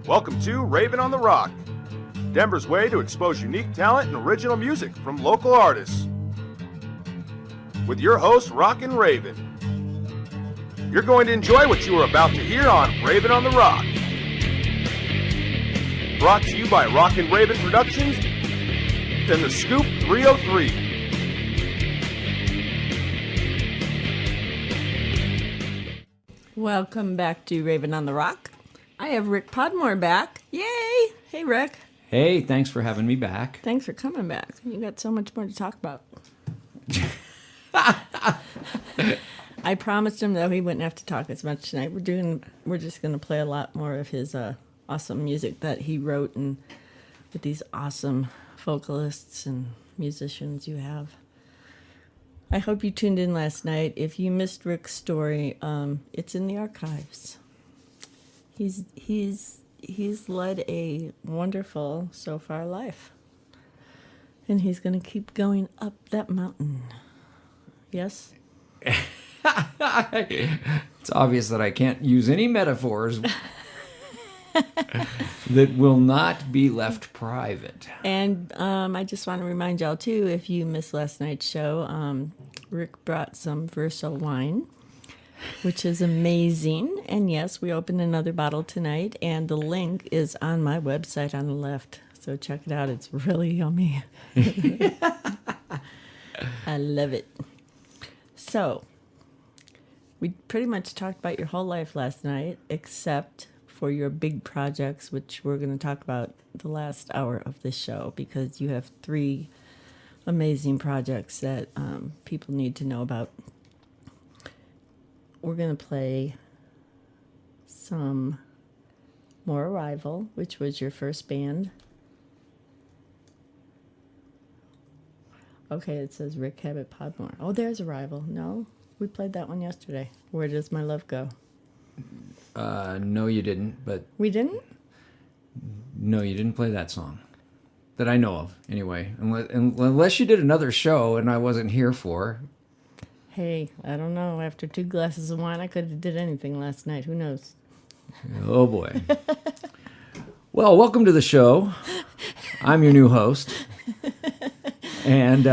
Welcome to Raven on the Rock, Denver's way to expose unique talent and original music from local artists. With your host, Rockin' Raven. You're going to enjoy what you are about to hear on Raven on the Rock. Brought to you by Rockin' Raven Productions and the Scoop 303. Welcome back to Raven on the Rock. I have Ric Podmore back. Yay! Hey, Ric. Hey, thanks for having me back. Thanks for coming back. You got so much more to talk about. I promised him that he wouldn't have to talk as much tonight. We're just going to play a lot more of his awesome music that he wrote, and with these awesome vocalists and musicians you have. I hope you tuned in last night. If you missed Ric's story, it's in the archives. He's led a wonderful so far life, and he's going to keep going up that mountain. Yes. It's obvious that I can't use any metaphors that will not be left private. And I just want to remind y'all, too, if you missed last night's show, Ric brought some Verso wine, which is amazing. And yes, we opened another bottle tonight, and the link is on my website on the left. So check it out. It's really yummy. I love it. So we pretty much talked about your whole life last night, except for your big projects, which we're going to talk about the last hour of this show, because you have 3 amazing projects that people need to know about. We're going to play some more Arrival, which was your first band. Okay, it says Ric Cabot Podmore. Oh, there's Arrival. No, we played that one yesterday. Where Does My Love Go? No, you didn't. But We didn't? no, you didn't play that song that I know of. Anyway, unless you did another show and I wasn't here for. Hey, I don't know. After 2 glasses of wine, I could have did anything last night. Who knows? Oh boy. Well, welcome to the show. I'm your new host, and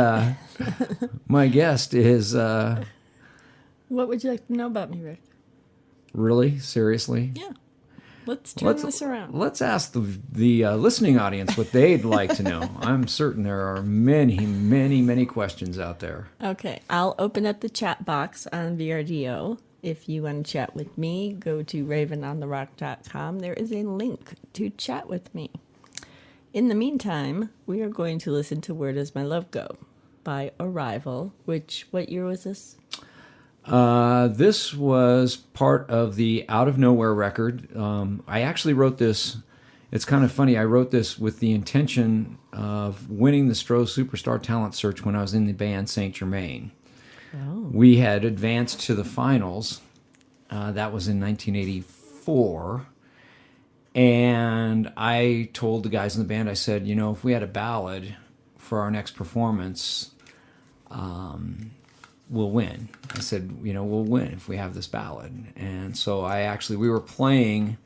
my guest is. What would you like to know about me, Ric? Really? Seriously? Yeah. Let's turn this around. Let's ask the listening audience what they'd like to know. I'm certain there are many, many, many questions out there. Okay. I'll open up the chat box on VRDO. If you want to chat with me, go to ravenontherock.com. There is a link to chat with me. In the meantime, we are going to listen to Where Does My Love Go by Arrival, which, what year was this? This was part of the Out of Nowhere record. I actually wrote this. It's kind of funny. I wrote this with the intention of winning the Stroh Superstar Talent Search when I was in the band Saint Germain. Oh. We had advanced to the finals. That was in 1984. And I told the guys in the band, I said, you know, if we had a ballad for our next performance, we'll win. I said, you know, we'll win if we have this ballad. And so we were playing,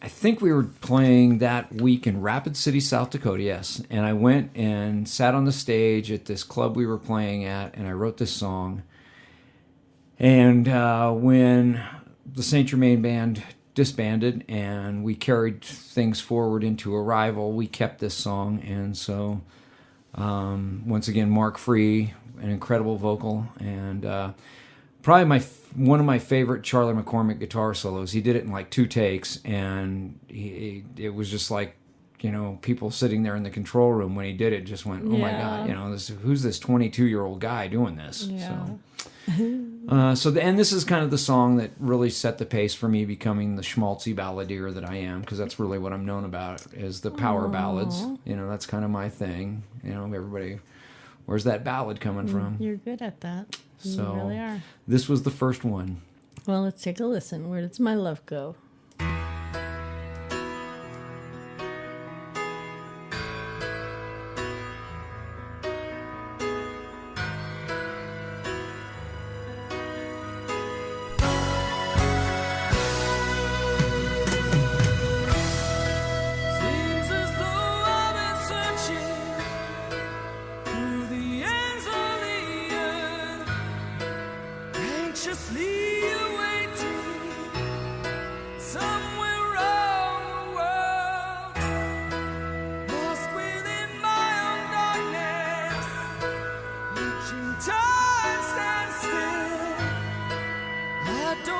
I think we were playing that week in Rapid City, South Dakota, yes. And I went and sat on the stage at this club we were playing at, and I wrote this song. And when the Saint Germain band disbanded and we carried things forward into Arrival, we kept this song. And so, once again, Mark Free, an incredible vocal, and probably one of my favorite Charlie McCormick guitar solos. He did it in like 2 takes, and it was just like, you know, people sitting there in the control room when he did it just went, oh my God, you know, who's this 22-year-old guy doing this? Yeah. And this is kind of the song that really set the pace for me becoming the schmaltzy balladeer that I am, because that's really what I'm known about, is the power ballads. You know, that's kind of my thing. You know, everybody, where's that ballad coming from? You're good at that. So You really are. This was the first one. Well, let's take a listen. Where Does My Love Go?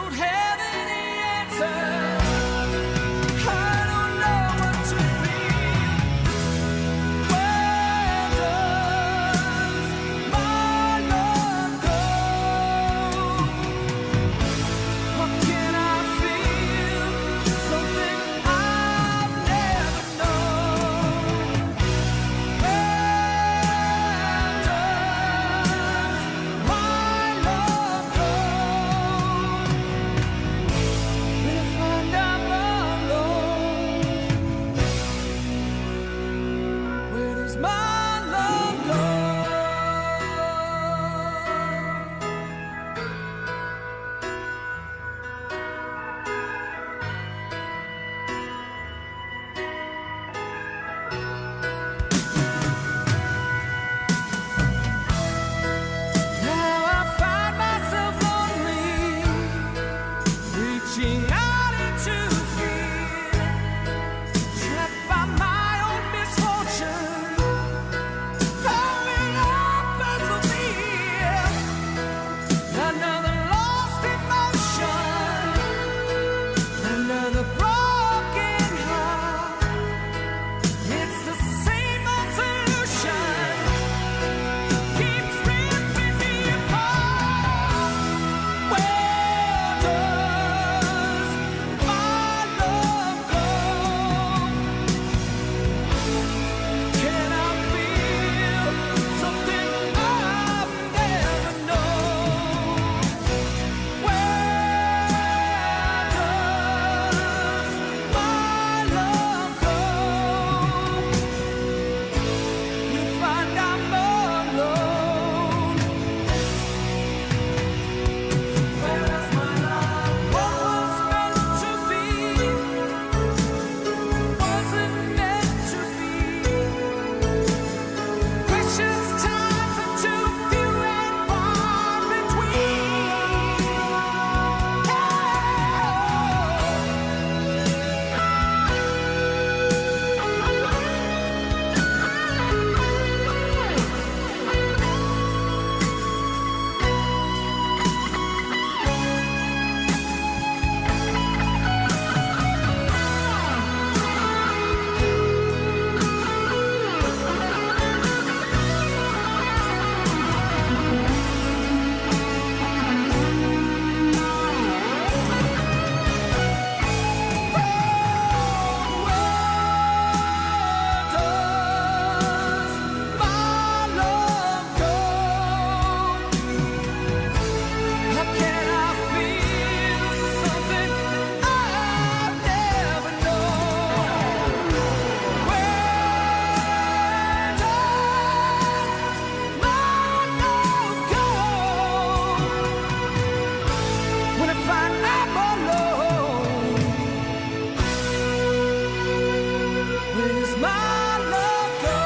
don't have any answers. I don't know what to feel. Where does my love go? What can I feel? Something I've never known. Where does my love go? When I find I'm alone, where does my love go? Now I find myself lonely, reaching out into fear, trapped by my own misfortune, going up persevere. Another lost emotion, another broken heart. It's the same old solution, keeps ripping me apart. Where does my love go? Can I feel something I've never known? Where does my love go? We find I'm alone. Where is my love? What was meant to be wasn't meant to be. Precious times are too few and far between. Does my love go? How can I feel something I've never known? Where does my love go? When I find I'm alone, where does my love go?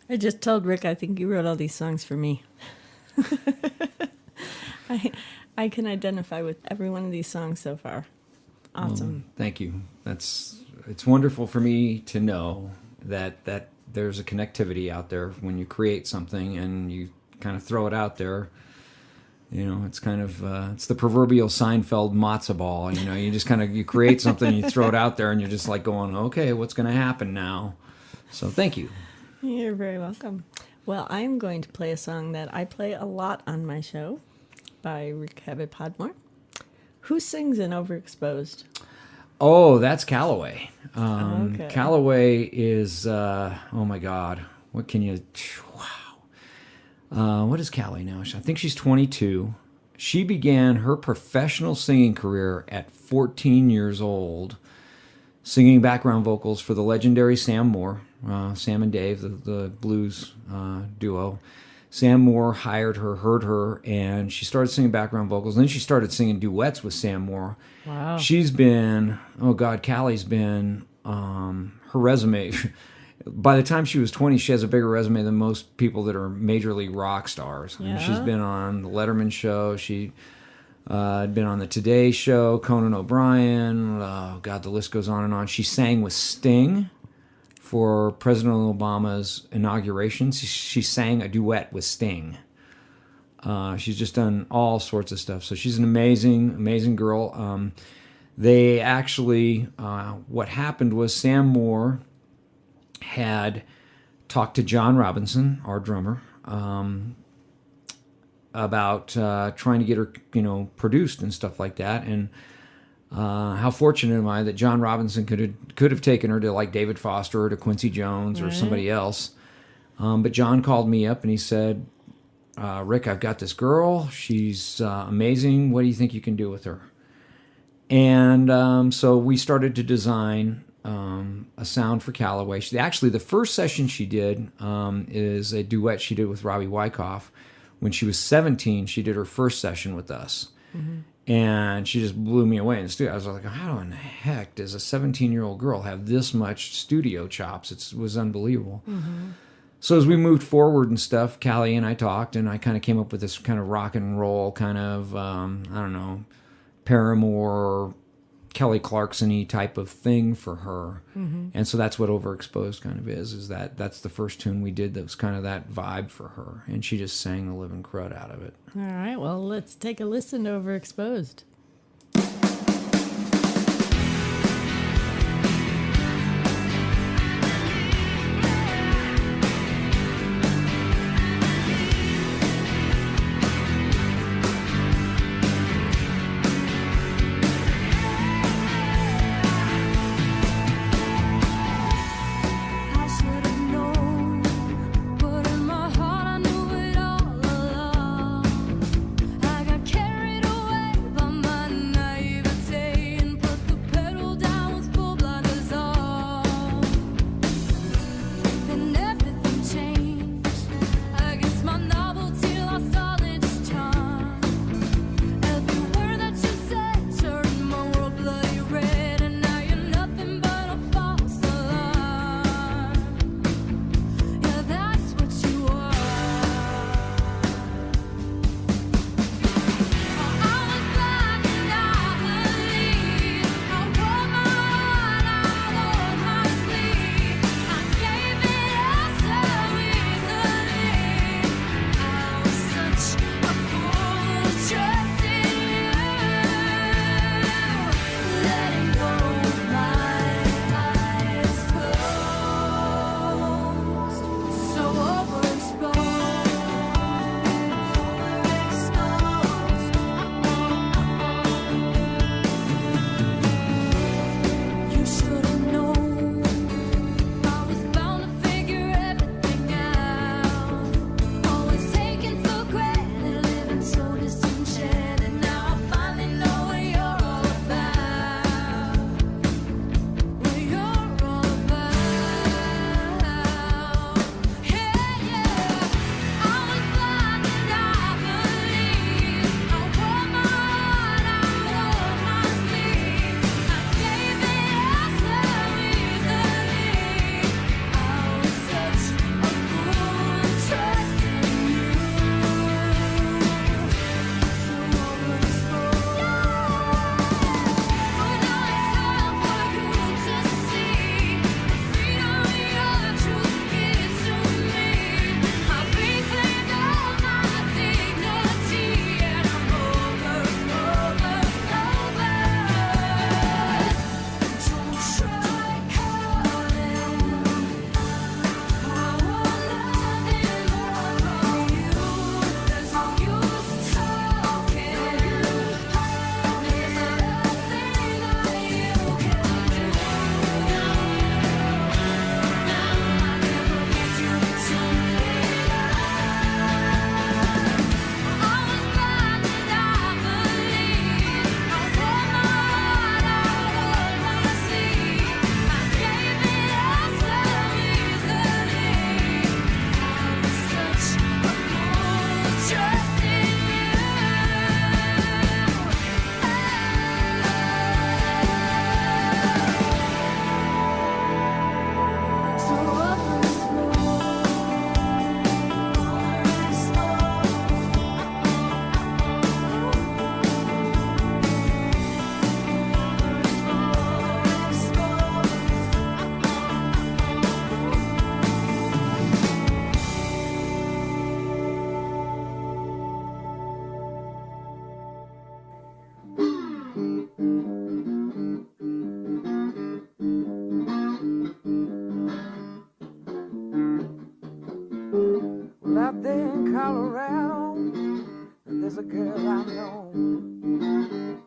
I just told Rick I think you wrote all these songs for me. I can identify with every one of these songs so far. Awesome. Thank you. It's wonderful for me to know that there's a connectivity out there when you create something and you kind of throw it out there. You know, it's kind of it's the proverbial Seinfeld matzo ball. You know, you just kind of you create something, you throw it out there, and you're just like going, okay, what's going to happen now? So thank you. You're very welcome. Well, I'm going to play a song that I play a lot on my show by Ric Cabot Podmore. Who sings in Overexposed? Oh, that's Calloway. Okay. Calloway is, oh my God, what can you, wow. What is Callie now? I think she's 22. She began her professional singing career at 14 years old, singing background vocals for the legendary Sam Moore, Sam and Dave, the blues duo. Sam Moore hired her, heard her, and she started singing background vocals. And then she started singing duets with Sam Moore. Wow. She's been, oh God, Callie's been, her resume by the time she was 20, she has a bigger resume than most people that are major league rock stars. I mean, Yeah. she's been on the Letterman show. She had been on the Today Show, Conan O'Brien. Oh, God, the list goes on and on. She sang with Sting for President Obama's inauguration. She sang a duet with Sting. She's just done all sorts of stuff. So she's an amazing, amazing girl. They actually, what happened was Sam Moore had talked to John Robinson, our drummer, about trying to get her, produced and stuff like that. And how fortunate am I that John Robinson could have taken her to like David Foster or to Quincy Jones or somebody else. But John called me up and he said, Rick, I've got this girl. She's amazing. What do you think you can do with her? And so we started to design a sound for Callaway. Actually, the first session she did is a duet she did with Robbie Wyckoff. When she was 17, she did her first session with us. Mm-hmm. And she just blew me away in the studio. I was like, how in the heck does a 17-year-old girl have this much studio chops? It was unbelievable. Mm-hmm. So as we moved forward and stuff, Callie and I talked, and I kind of came up with this kind of rock and roll kind of, Paramore, Kelly Clarkson-y type of thing for her. Mm-hmm. And so that's what Overexposed kind of is that's the first tune we did that was kind of that vibe for her. And she just sang the living crud out of it. All right, well, let's take a listen to Overexposed. I should have known, but in my heart I knew it all along. I got carried away by my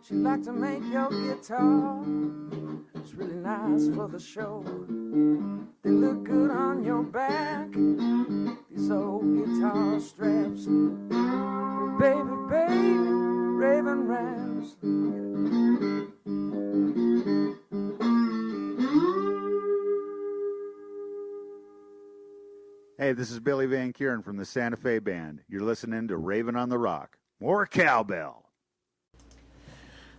She like to make your guitar. It's really nice for the show. They look good on your back, these old guitar straps. Baby, baby, Raven raps. Hey, this is Billy Van Kuren from the Santa Fe Band. You're listening to Raven on the Rock. More cowbell.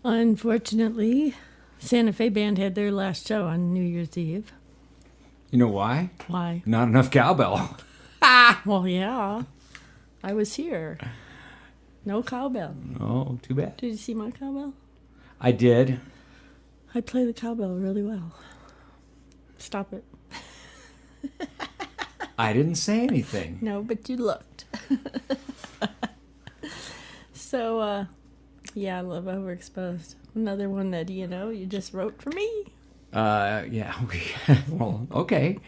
Unfortunately, Santa Fe Band had their last show on New Year's Eve. You know why? Why? Not enough cowbell. Well, yeah. I was here. No cowbell. Oh, too bad. Did you see my cowbell? I did. I play the cowbell really well. Stop it. I didn't say anything. No, but you looked. So, yeah, I love Overexposed. Another one that, you just wrote for me. Yeah. Well, okay.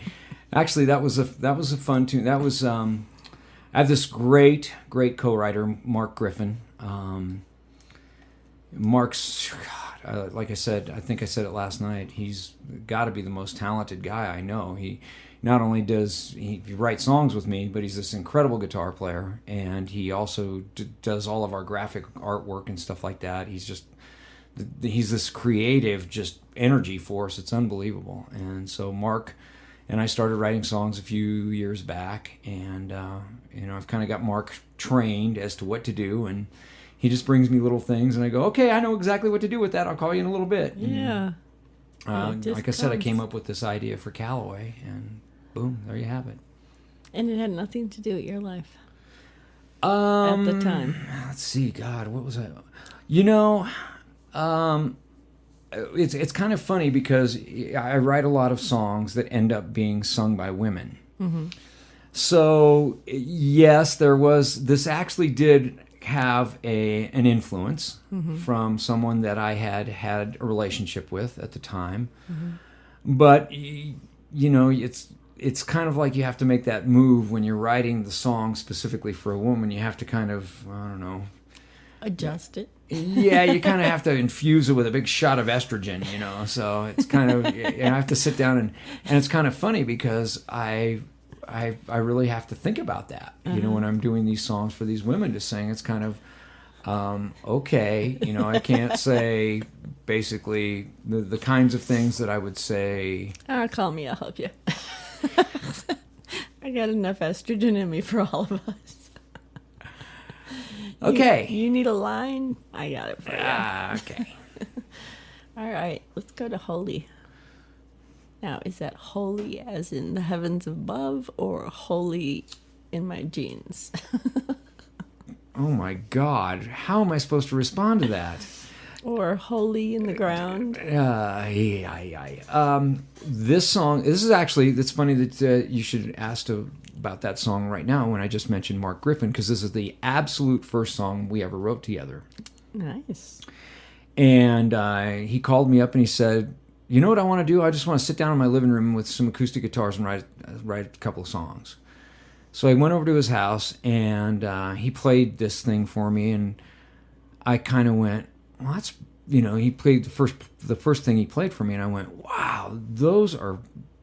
Actually, that was a fun tune. That was I have this great co-writer, Mark Griffin. Mark's, God, like I said, I think I said it last night. He's got to be the most talented guy I know. He not only does he write songs with me, but he's this incredible guitar player, and he also does all of our graphic artwork and stuff like that. He's this creative, just energy force. It's unbelievable. And so Mark and I started writing songs a few years back, and I've kind of got Mark trained as to what to do, and he just brings me little things, and I go, okay, I know exactly what to do with that. I'll call you in a little bit. Yeah. Like I said, I came up with this idea for Callaway, and boom, there you have it. And it had nothing to do with your life at the time. Let's see, God, what was I? It's kind of funny because I write a lot of songs that end up being sung by women. Mm-hmm. So yes, this actually did have an influence from someone that I had a relationship with at the time. Mm-hmm. But it's kind of like you have to make that move when you're writing the song specifically for a woman. You have to kind of, I don't know, adjust it. Yeah, you kind of have to infuse it with a big shot of estrogen, so it's kind of, I have to sit down and it's kind of funny because I really have to think about that, when I'm doing these songs for these women to sing. It's kind of, okay, I can't say basically the kinds of things that I would say. Call me, I'll help you. I got enough estrogen in me for all of us. Okay. You need a line? I got it for you. Okay. All right, let's go to holy. Now, is that holy as in the heavens above or holy in my jeans? Oh my God. How am I supposed to respond to that? Or holy in the ground? This song, it's funny that you should ask about that song right now when I just mentioned Mark Griffin, because this is the absolute first song we ever wrote together. Nice. And he called me up and he said, you know what I want to do? I just want to sit down in my living room with some acoustic guitars and write a couple of songs. So I went over to his house and he played this thing for me, and I kind of went, well, that's, he played the first thing he played for me, and I went, wow, those are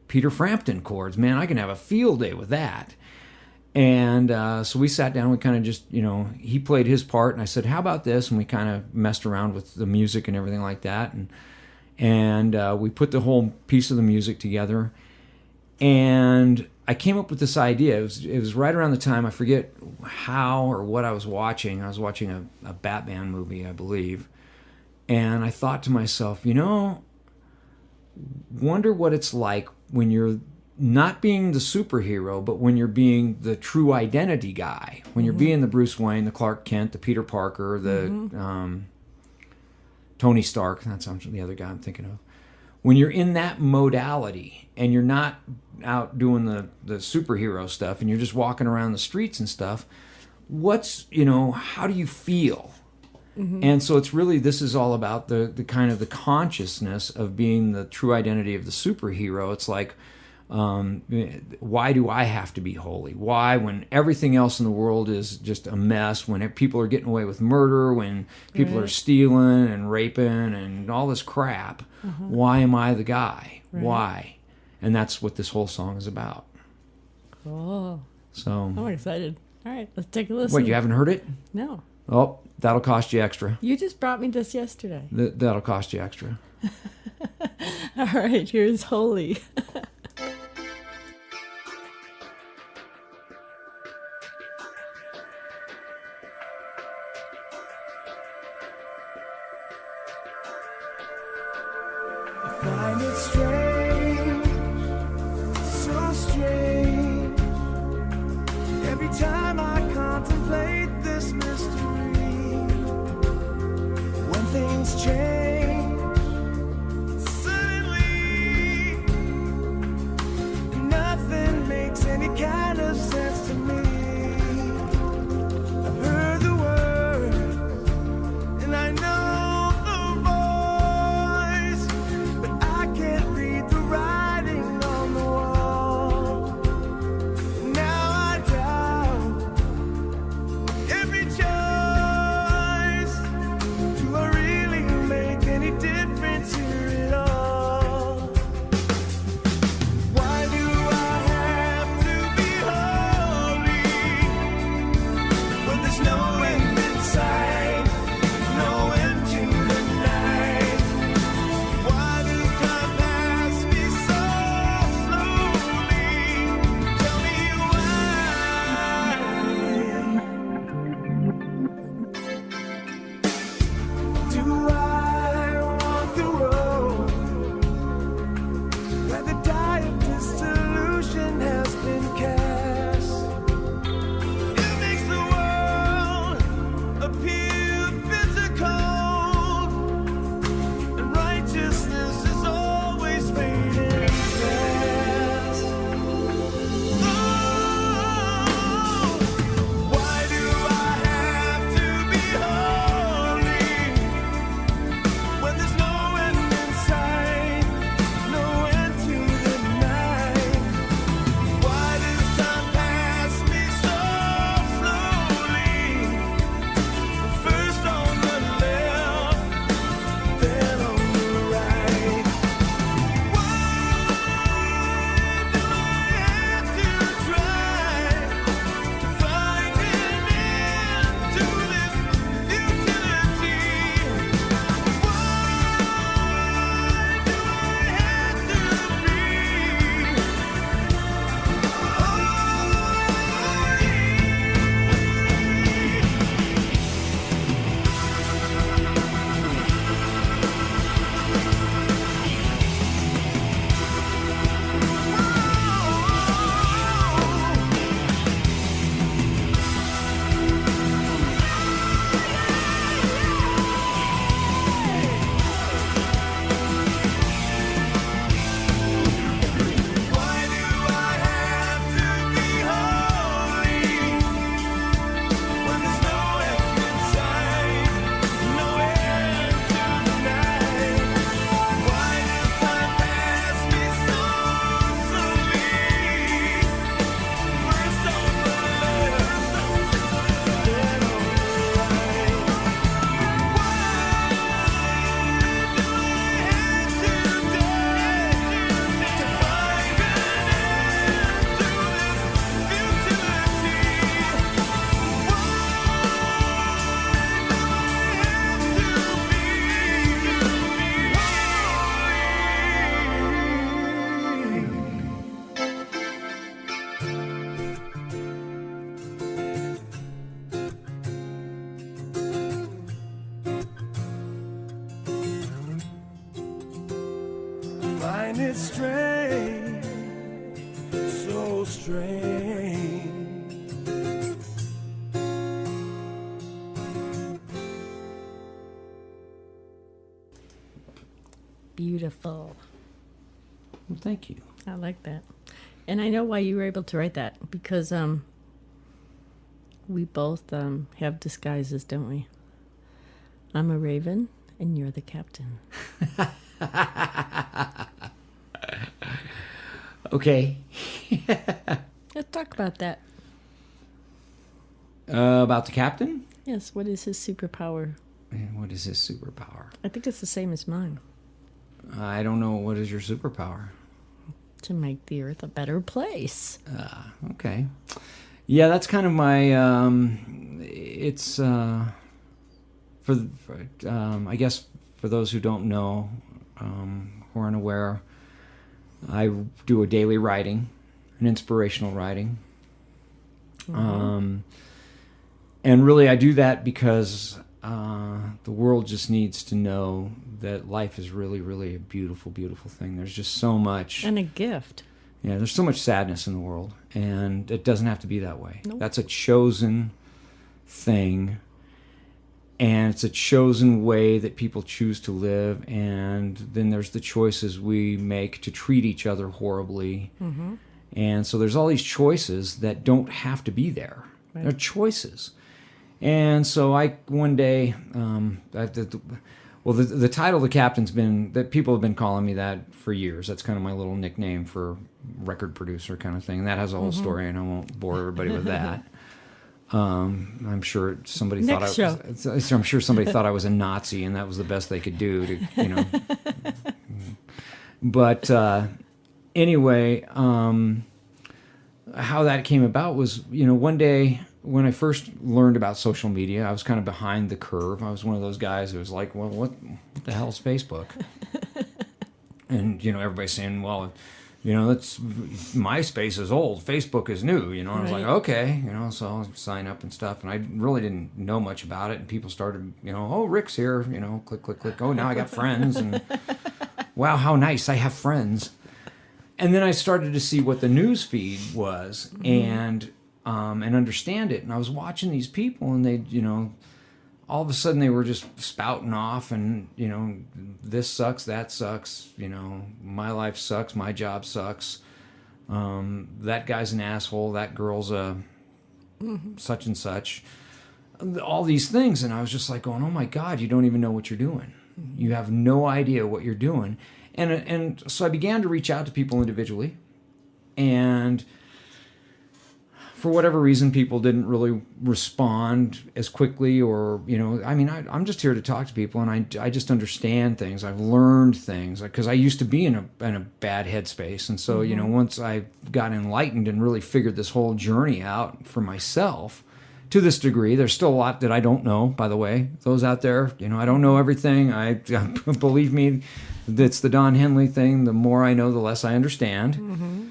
Peter Frampton chords, man. I can have a field day with that. And so we sat down, we kind of just, he played his part, and I said, how about this? And we kind of messed around with the music and everything like that. And we put the whole piece of the music together. And I came up with this idea. It was right around the time, I forget how or what I was watching. I was watching a Batman movie, I believe. And I thought to myself, wonder what it's like when you're not being the superhero, but when you're being the true identity guy. When you're being the Bruce Wayne, the Clark Kent, the Peter Parker, the Tony Stark. That's the other guy I'm thinking of. When you're in that modality and you're not out doing the superhero stuff and you're just walking around the streets and stuff, how do you feel? Mm-hmm. And so this is all about the kind of the consciousness of being the true identity of the superhero. It's like, Why do I have to be holy? Why, when everything else in the world is just a mess, when people are getting away with murder, when people are stealing and raping and all this crap, why am I the guy? Why? And that's what this whole song is about. Cool. So I'm excited. All right, let's take a listen. Wait, you haven't heard it? No. Oh, that'll cost you extra. You just brought me this yesterday. That'll cost you extra. All right, here's Holy. Find it strange, so strange. Every time I contemplate this mystery, when things change, suddenly, nothing makes any kind of sense to me. I've heard the words, and I know find it strange, so strange. Beautiful. Well, thank you. I like that. And I know why you were able to write that, because we both have disguises, don't we? I'm a raven and you're the captain. Okay. Let's talk about that. About the captain? Yes, what is his superpower? What is his superpower? I think it's the same as mine. I don't know. What is your superpower? To make the earth a better place. Okay. Yeah, that's kind of my. It's I guess for those who don't know, who aren't aware, I do a daily writing, an inspirational writing. And really, I do that because the world just needs to know that life is really, really a beautiful, beautiful thing. There's just so much. And a gift. Yeah, there's so much sadness in the world, and it doesn't have to be that way. Nope. That's a chosen thing, and it's a chosen way that people choose to live, and then there's the choices we make to treat each other horribly. Mm-hmm. And so there's all these choices that don't have to be there. Right. They're choices. And so one day, the title of the captain's been, that people have been calling me that for years. That's kind of my little nickname for record producer kind of thing. And that has a whole story, and I won't bore everybody with that. I'm sure somebody thought I'm sure somebody thought I was a Nazi, and that was the best they could do to, you know. But anyway, how that came about was, you know, one day when I first learned about social media, I was kind of behind the curve. I was one of those guys who was like, well, what the hell is Facebook? And, you know, everybody's saying, well, you know, MySpace is old, Facebook is new, you know. And I was like, okay, you know, so I'll sign up and stuff. And I really didn't know much about it. And people started, you know, oh, Ric's here, you know, click, click, click. Oh, now I got friends. And wow, how nice, I have friends. And then I started to see what the news feed was, and understand it. And I was watching these people, and they, you know, all of a sudden they were just spouting off, and, you know, this sucks, that sucks, you know, my life sucks, my job sucks, that guy's an asshole, that girl's a such and such, all these things. And I was just like going, oh my God, you don't even know what you're doing. You have no idea what you're doing. And so I began to reach out to people individually, and for whatever reason, people didn't really respond as quickly, or, you know, I mean, I'm just here to talk to people, and I just understand things. I've learned things, because I used to be in a bad headspace. And so, you know, once I got enlightened and really figured this whole journey out for myself, to this degree, there's still a lot that I don't know, by the way. Those out there, you know, I don't know everything. Believe me, that's the Don Henley thing. The more I know, the less I understand. Mm-hmm.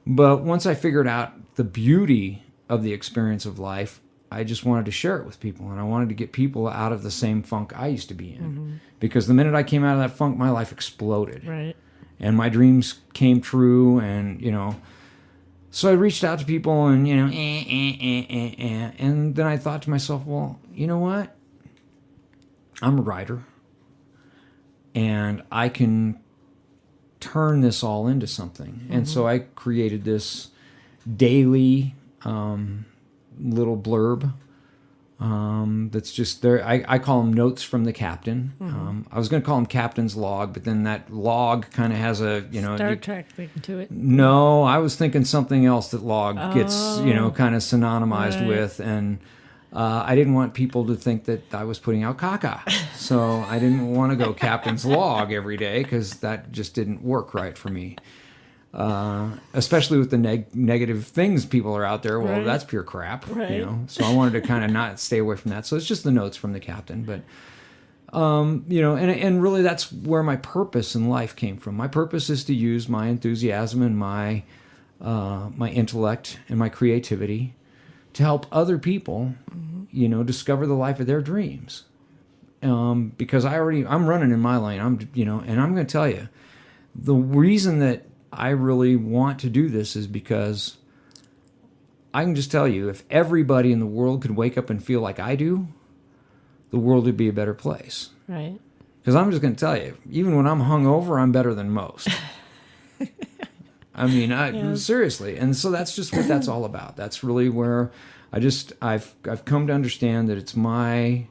But once I figured out the beauty of the experience of life, I just wanted to share it with people, and I wanted to get people out of the same funk I used to be in. Because the minute I came out of that funk, my life exploded. Right. And my dreams came true, and, you know, so I reached out to people, and, you know, and then I thought to myself, well, you know what? I'm a writer, and I can turn this all into something. And so I created this daily little blurb that's just there. I call them notes from the captain. I was going to call them captain's log, but then that log kind of has a, you know, Star Trek thing to it. No, I was thinking something else that log gets, you know, kind of synonymized with, and I didn't want people to think that I was putting out caca. So I didn't want to go captain's log every day, because that just didn't work right for me. Especially with the negative things people are out there. Well, that's pure crap, you know. So I wanted to kind of not stay away from that. So it's just the notes from the captain. But, you know, and really that's where my purpose in life came from. My purpose is to use my enthusiasm and my intellect and my creativity to help other people, you know, discover the life of their dreams. Because I'm running in my lane. You know, and I'm going to tell you, the reason that I really want to do this is because I can just tell you, if everybody in the world could wake up and feel like I do, the world would be a better place. Right. Because I'm just going to tell you, even when I'm hungover, I'm better than most. I mean, seriously. And so that's just what that's all about. That's really where I've come to understand that it's my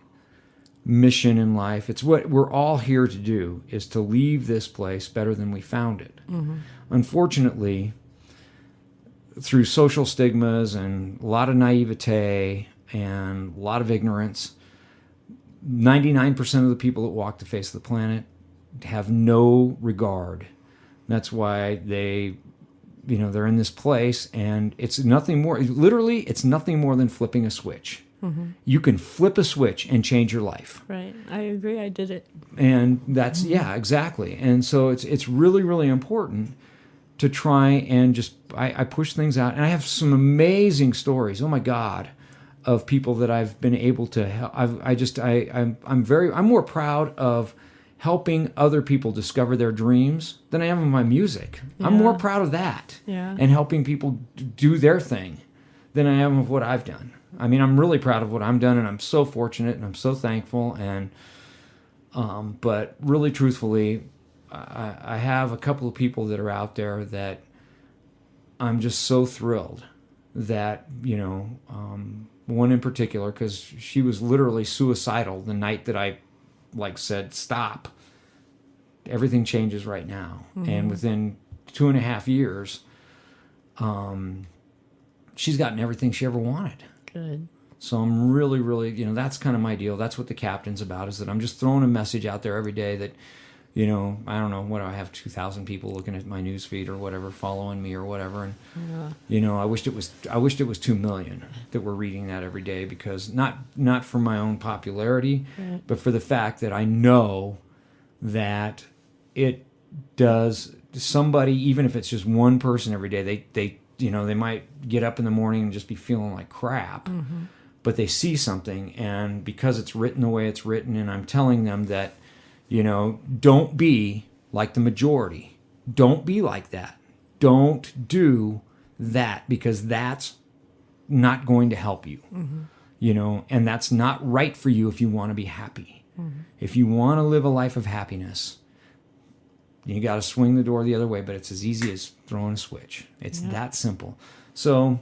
mission in life. It's what we're all here to do, is to leave this place better than we found it. Unfortunately, through social stigmas and a lot of naivete and a lot of ignorance, 99% of the people that walk the face of the planet have no regard. That's why they're in this place, and it's nothing more. Literally, it's nothing more than flipping a switch. You can flip a switch and change your life. Right. I agree. I did it. And that's, yeah, exactly. And so it's really, really important to try and just, I push things out. And I have some amazing stories, oh my God, of people that I've been able to help. I'm more proud of helping other people discover their dreams than I am of my music. I'm more proud of that. Yeah. And helping people do their thing than I am of what I've done. I mean, I'm really proud of what I'm done, and I'm so fortunate, and I'm so thankful. And but really, truthfully, I have a couple of people that are out there that I'm just so thrilled that, one in particular, because she was literally suicidal the night that I said, stop. Everything changes right now. And within 2.5 years, she's gotten everything she ever wanted. Good. So I'm really, really, that's kind of my deal. That's what the captain's about, is that I'm just throwing a message out there every day that, I don't know, what do I have, 2,000 people looking at my news feed or whatever, following me or whatever. And, I wished it was 2 million that were reading that every day, because not for my own popularity, right, but for the fact that I know that it does somebody, even if it's just one person every day, they might get up in the morning and just be feeling like crap, but they see something, and because it's written the way it's written, and I'm telling them that, don't be like the majority. Don't be like that. Don't do that, because that's not going to help you, and that's not right for you if you want to be happy. If you want to live a life of happiness, you got to swing the door the other way, but it's as easy as throwing a switch. It's that simple. So,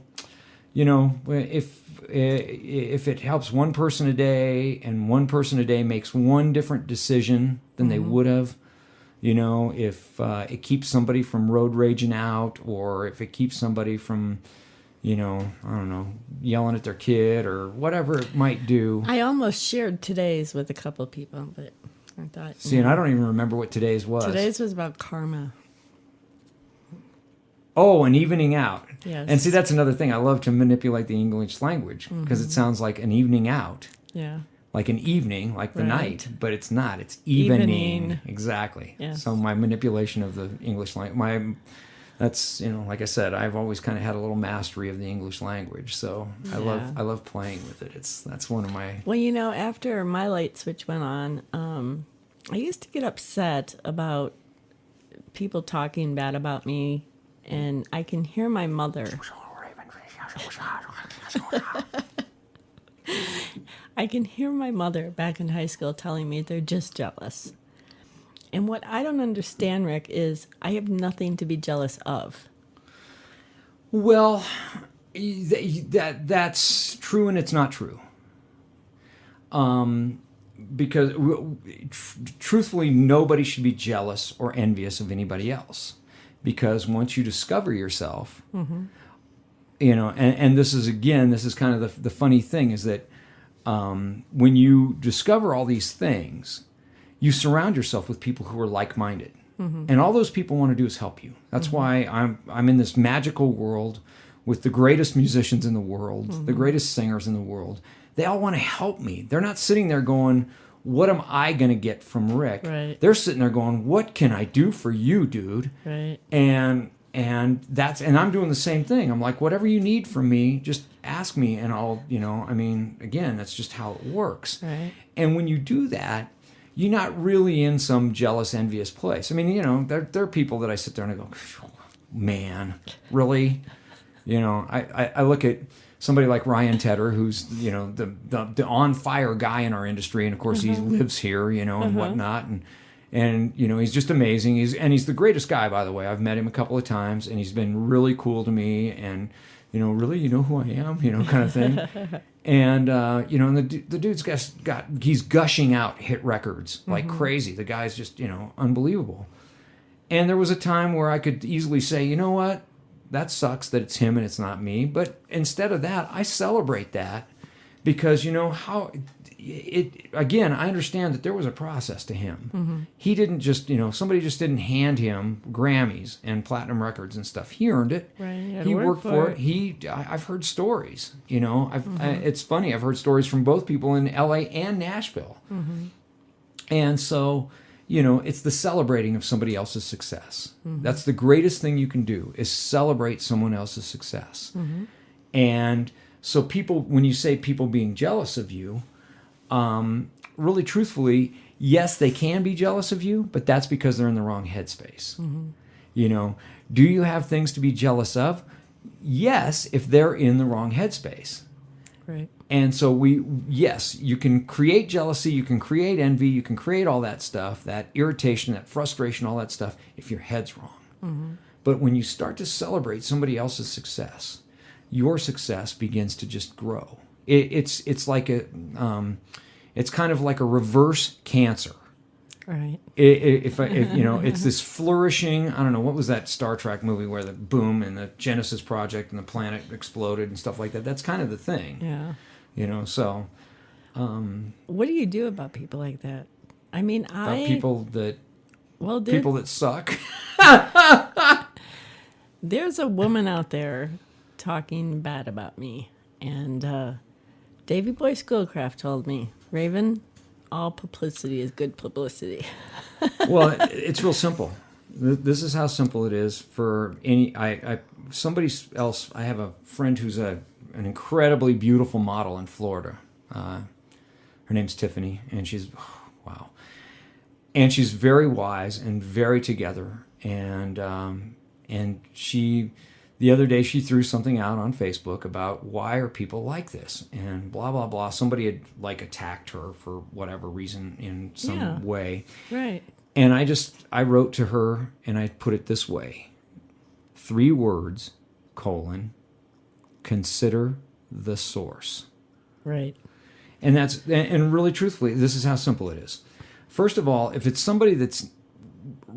if it helps one person a day, and one person a day makes one different decision than they would have, if it keeps somebody from road raging out, or if it keeps somebody from, I don't know, yelling at their kid or whatever it might do. I almost shared today's with a couple of people, but I thought... See, and I don't even remember what today's was. Today's was about karma. Oh, an evening out. Yes. And see, that's another thing. I love to manipulate the English language, because it sounds like an evening out. Yeah. Like an evening, like the Right. night, but it's not. It's evening. Evening. Exactly. Yes. So my manipulation of the English language, that's, like I said, I've always kind of had a little mastery of the English language. So I love playing with it. That's one of my... Well, after my light switch went on, I used to get upset about people talking bad about me, and I can hear my mother. I can hear my mother back in high school telling me they're just jealous. And what I don't understand, Rick, is I have nothing to be jealous of. Well, that's true, and it's not true. Because truthfully, nobody should be jealous or envious of anybody else. Because once you discover yourself, and this is kind of the funny thing, is that when you discover all these things, you surround yourself with people who are like-minded. And all those people want to do is help you. That's why I'm in this magical world with the greatest musicians in the world, the greatest singers in the world. They all want to help me. They're not sitting there going, what am I going to get from Rick? Right. They're sitting there going, what can I do for you, dude? Right. And I'm doing the same thing. I'm like, whatever you need from me, just ask me, and I'll, again, that's just how it works. Right. And when you do that, you're not really in some jealous, envious place. I mean, there are people that I sit there and I go, man, really? I look at somebody like Ryan Tedder, who's, the on-fire guy in our industry, and of course he lives here, and whatnot, and he's just amazing. He's the greatest guy, by the way. I've met him a couple of times, and he's been really cool to me, and really, who I am, kind of thing. And and the dude's he's gushing out hit records like crazy. The guy's just unbelievable. And there was a time where I could easily say, you know what, that sucks that it's him and it's not me. But instead of that, I celebrate that because how it again, I understand that there was a process to him. He didn't just, somebody just didn't hand him Grammys and platinum records and stuff. He earned it. Right. He worked for it. I've heard stories, it's funny. I've heard stories from both people in LA and Nashville. And so, it's the celebrating of somebody else's success. That's the greatest thing you can do, is celebrate someone else's success. And so people, when you say people being jealous of you, really truthfully, yes, they can be jealous of you, but that's because they're in the wrong headspace. Do you have things to be jealous of? Yes, if they're in the wrong headspace. Right. And so yes, you can create jealousy, you can create envy, you can create all that stuff, that irritation, that frustration, all that stuff, if your head's wrong. But when you start to celebrate somebody else's success, your success begins to just grow. It's like it's kind of like a reverse cancer. Right. If it's this flourishing. I don't know, what was that Star Trek movie where the boom and the Genesis Project and the planet exploded and stuff like that? That's kind of the thing. Yeah. So. What do you do about people like that? I mean, people that suck. There's a woman out there talking bad about me, and Davy Boy Schoolcraft told me, Raven, all publicity is good publicity. Well, it's real simple. This is how simple it is for any. Somebody else. I have a friend who's an incredibly beautiful model in Florida. Her name's Tiffany, and she's wow, and she's very wise and very together. And she, the other day, she threw something out on Facebook about why are people like this and blah blah blah. Somebody had attacked her for whatever reason in some way. Right. And I wrote to her and I put it this way: 3 words, : consider the source. Right. And really truthfully, this is how simple it is. First of all, if it's somebody that's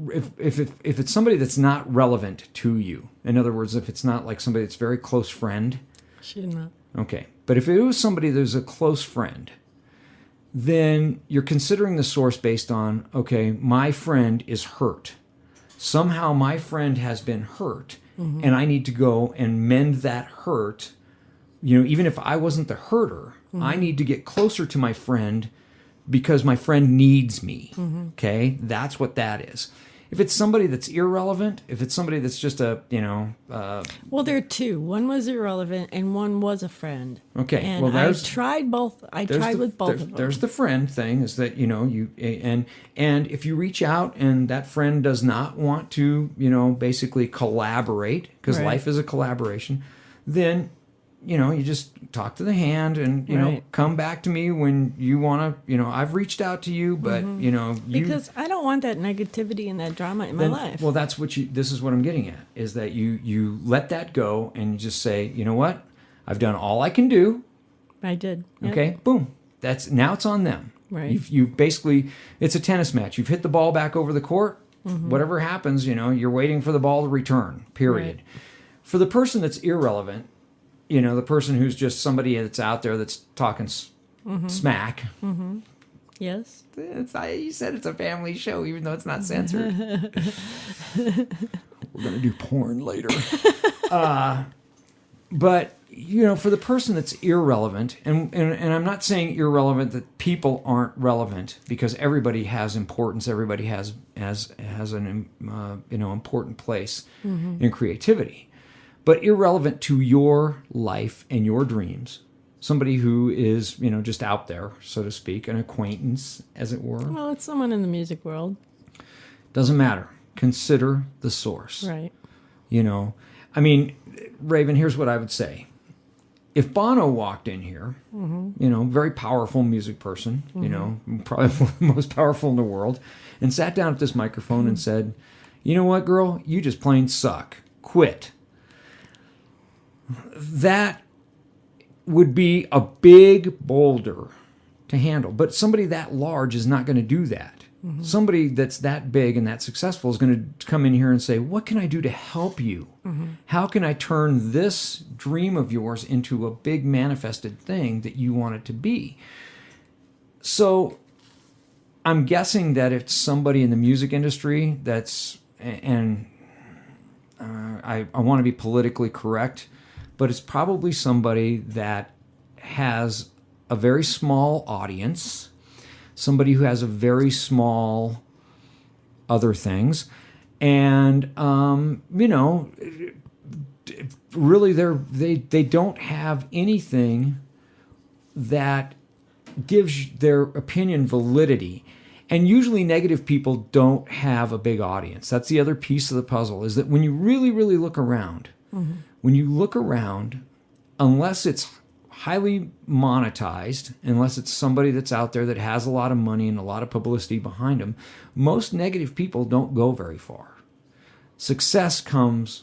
if it's somebody that's not relevant to you, in other words, if it's not like somebody that's very close friend, She's not. Okay. But if it was somebody that's a close friend, then you're considering the source based on, okay, my friend is hurt. Somehow my friend has been hurt, and I need to go and mend that hurt. Even if I wasn't the hurter, I need to get closer to my friend because my friend needs me. Okay? That's what that is. If it's somebody that's irrelevant, if it's somebody that's just well, there are 2. One was irrelevant, and one was a friend. Okay, and well, I tried both. I tried with both of them. There's the friend thing, is that and if you reach out and that friend does not want to basically collaborate, because life is a collaboration, then you just talk to the hand and come back to me when you want to. I've reached out to you, but because I don't want that negativity and that drama in my life. Well, that's what this is what I'm getting at, is that you let that go and you just say, you know what, I've done all I can do. I did. Yep. Okay, boom. Now it's on them. Right. You've basically, it's a tennis match. You've hit the ball back over the court. Whatever happens, you're waiting for the ball to return. Period. Right. For the person that's irrelevant, the person who's just somebody that's out there that's talking smack. Yes. You said it's a family show, even though it's not censored. We're going to do porn later. But, for the person that's irrelevant, and I'm not saying irrelevant that people aren't relevant, because everybody has importance. Everybody has an important place in creativity. But irrelevant to your life and your dreams, somebody who is, just out there, so to speak, an acquaintance, as it were. Well, it's someone in the music world. Doesn't matter. Consider the source. Right. Raven, here's what I would say. If Bono walked in here, very powerful music person, probably one of the most powerful in the world, and sat down at this microphone and said, you know what, girl, you just plain suck. Quit. That would be a big boulder to handle. But somebody that large is not going to do that. Somebody that's that big and that successful is going to come in here and say, what can I do to help you? How can I turn this dream of yours into a big manifested thing that you want it to be? So I'm guessing that it's somebody in the music industry I want to be politically correct, but it's probably somebody that has a very small audience, somebody who has a very small other things, and really they don't have anything that gives their opinion validity. And usually negative people don't have a big audience. That's the other piece of the puzzle, is that when you really, really look around, unless it's highly monetized, unless it's somebody that's out there that has a lot of money and a lot of publicity behind them, most negative people don't go very far. Success comes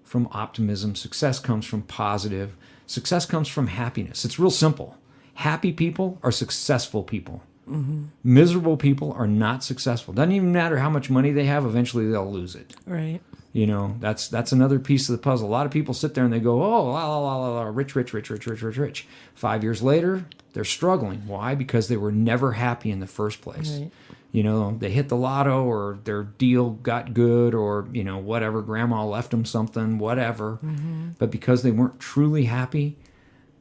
from optimism. Success comes from positive. Success comes from happiness. It's real simple. Happy people are successful people. Miserable people are not successful. Doesn't even matter how much money they have. Eventually, they'll lose it. Right. That's another piece of the puzzle. A lot of people sit there and they go, oh, la, la, la, la, la, rich. 5 years later, they're struggling. Why? Because they were never happy in the first place. Right. They hit the lotto, or their deal got good, or, whatever, grandma left them something, whatever. But because they weren't truly happy,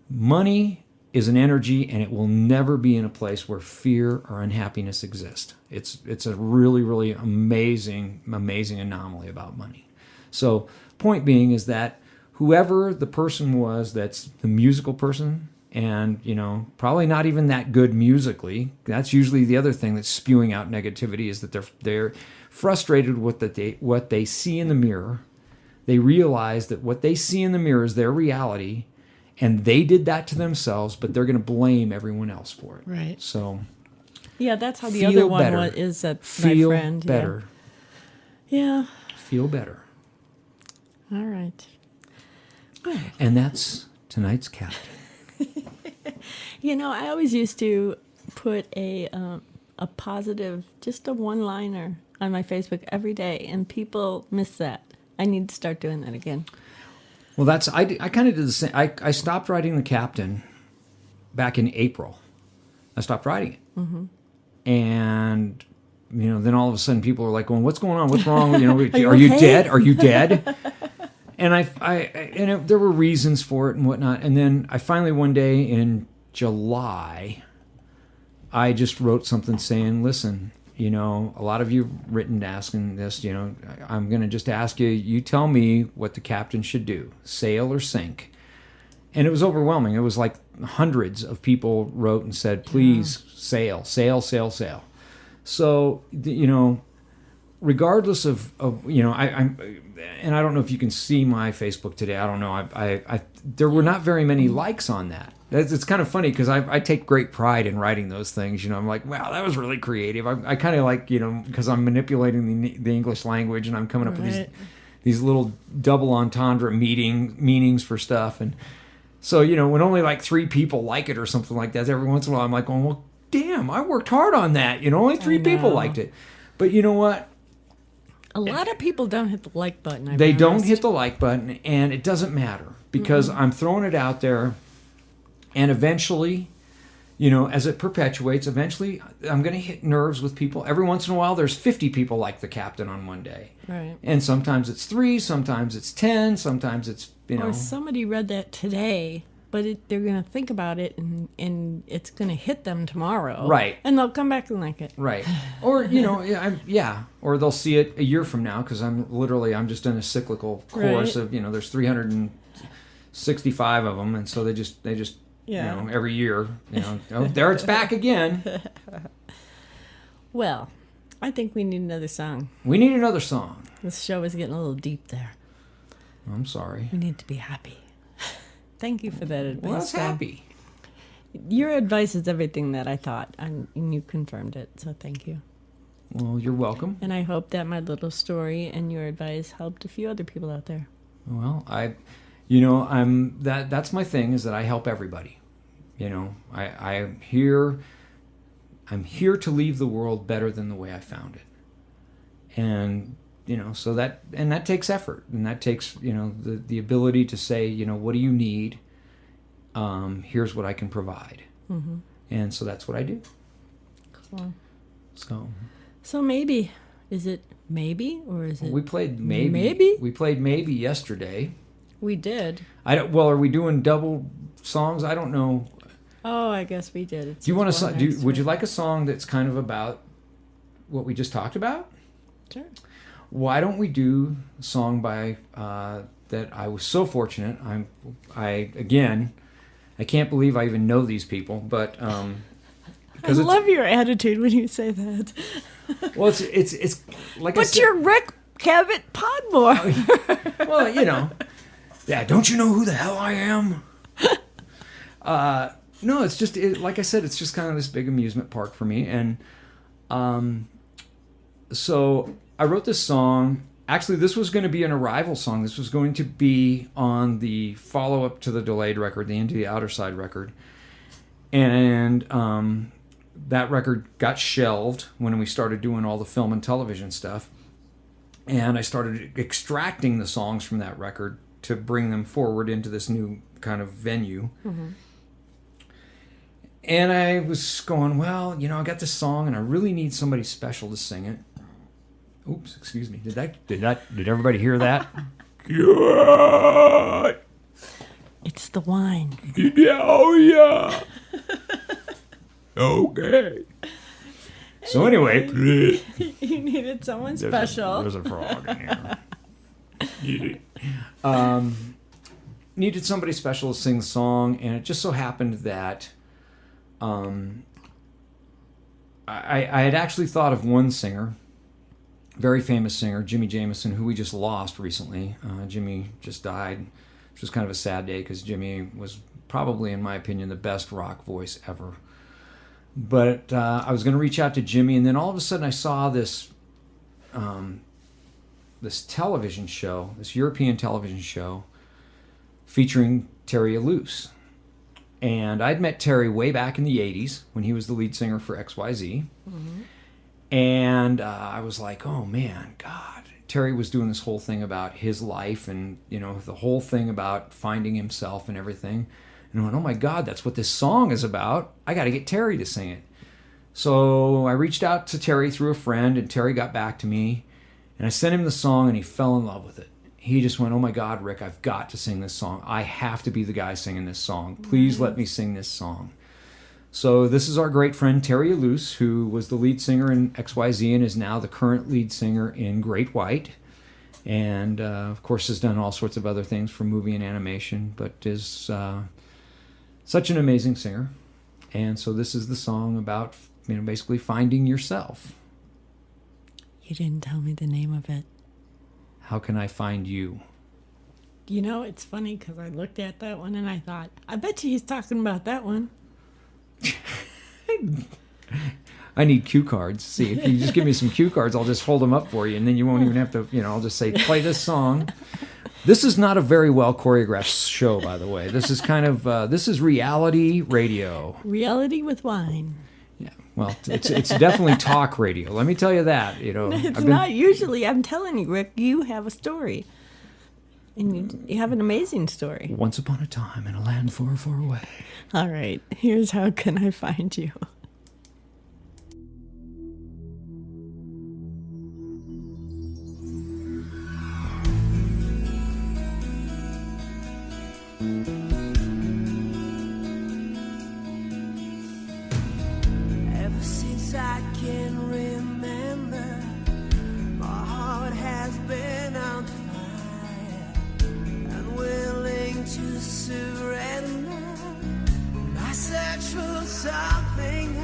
money is an energy, and it will never be in a place where fear or unhappiness exist. It's a really, really amazing anomaly about money. So point being is that whoever the person was that's the musical person, and probably not even that good musically, that's usually the other thing that's spewing out negativity, is that they're frustrated with what they see in the mirror. They realize that what they see in the mirror is their reality, and they did that to themselves, but they're going to blame everyone else for it. Right. So, yeah, that's how the other one is that my friend. Feel better. Yeah. Feel better. All right. And that's tonight's captain. I always used to put a positive, just a one-liner on my Facebook every day, and people miss that. I need to start doing that again. Well, I kind of did the same. I stopped writing the captain back in April. I stopped writing it. And, then all of a sudden people are like going, what's going on? What's wrong? Are you dead? Are you dead? And there were reasons for it and whatnot. And then I finally one day in July, I just wrote something saying, listen, a lot of you have written asking this, I'm going to just ask you, you tell me what the captain should do, sail or sink. And it was overwhelming. It was like hundreds of people wrote and said, please sail. So, regardless of and I don't know if you can see my Facebook today. I don't know. I there were not very many likes on that. It's kind of funny because I take great pride in writing those things. I'm like, wow, that was really creative. I kind of like, because I'm manipulating the English language, and I'm coming up with these little double entendre meanings for stuff. And so, when only like 3 people like it or something like that, every once in a while I'm like, oh, well, damn, I worked hard on that. Only 3 people liked it. But you know what? A lot of people don't hit the like button. They don't hit the like button, and it doesn't matter because I'm throwing it out there. And eventually, as it perpetuates, eventually I'm going to hit nerves with people. Every once in a while, there's 50 people like the captain on one day. Right. And sometimes it's 3, sometimes it's 10, sometimes it's, Or somebody read that today, but they're going to think about it, and it's going to hit them tomorrow. Right. And they'll come back and like it. Right. Or, or they'll see it a year from now because I'm just in a cyclical course of, there's 365 of them. And so they just every year, there it's back again. Well, I think we need another song. We need another song. This show is getting a little deep there. I'm sorry. We need to be happy. Thank you for that advice. Well, that's happy. Your advice is everything that I thought, and you confirmed it, so thank you. Well, you're welcome. And I hope that my little story and your advice helped a few other people out there. Well, that's my thing, is that I help everybody. I'm here. I'm here to leave the world better than the way I found it. And, so that takes effort, and that takes, the ability to say, what do you need? Here's what I can provide. Mm-hmm. And so that's what I do. Cool. So maybe, is it maybe, or is it? We played maybe. Maybe? We played maybe yesterday. We did. Are we doing double songs? I don't know. Oh, I guess we did. Do you want to? Would you like a song that's kind of about what we just talked about? Sure. Why don't we do a song by that I was so fortunate. I can't believe I even know these people, but I love your attitude when you say that. Well, it's like. But you're Ric Cabot Podmore. Well, yeah. Don't you know who the hell I am? No, it's just like I said. It's just kind of this big amusement park for me, and so I wrote this song. Actually, this was going to be an Arrival song. This was going to be on the follow-up to the Delayed record, the Into the Outer Side record. And that record got shelved when we started doing all the film and television stuff. And I started extracting the songs from that record to bring them forward into this new kind of venue. Mm-hmm. And I was going, I got this song and I really need somebody special to sing it. Oops, excuse me. Did everybody hear that? God. It's the wine. Oh yeah. Okay. So anyway, you needed someone special. There's a frog in here. Needed somebody special to sing the song, and it just so happened that I had actually thought of one singer. Very famous singer, Jimmy Jamison, who we just lost recently. Jimmy just died, which was kind of a sad day because Jimmy was probably, in my opinion, the best rock voice ever. But I was going to reach out to Jimmy, and then all of a sudden I saw this television show, this European television show, featuring Terry Luce. And I'd met Terry way back in the 80s when he was the lead singer for XYZ. Mm-hmm. And I was like, oh man, God. Terry was doing this whole thing about his life and, the whole thing about finding himself and everything. And I went, oh my God, that's what this song is about. I got to get Terry to sing it. So I reached out to Terry through a friend, and Terry got back to me. And I sent him the song, and he fell in love with it. He just went, oh my God, Rick, I've got to sing this song. I have to be the guy singing this song. Please let me sing this song. So this is our great friend Terry Luce, who was the lead singer in XYZ and is now the current lead singer in Great White. And, of course, has done all sorts of other things for movie and animation, but is such an amazing singer. And so this is the song about, basically finding yourself. You didn't tell me the name of it. How can I find you? It's funny because I looked at that one and I thought, I bet you he's talking about that one. I need cue cards. See, if you just give me some cue cards, I'll just hold them up for you, and then you won't even have to, I'll just say, play this song. This is not a very well choreographed show, by the way. This is kind of, this is reality radio. Reality with wine. Yeah, well, it's definitely talk radio. Let me tell you that, It's not usually. I'm telling you, Rick, you have a story. And you have an amazing story. Once upon a time in a land far, far away. All right, here's How Can I Find You? Ever since I can remember, my heart has been on fire, unwilling to surrender. I search for something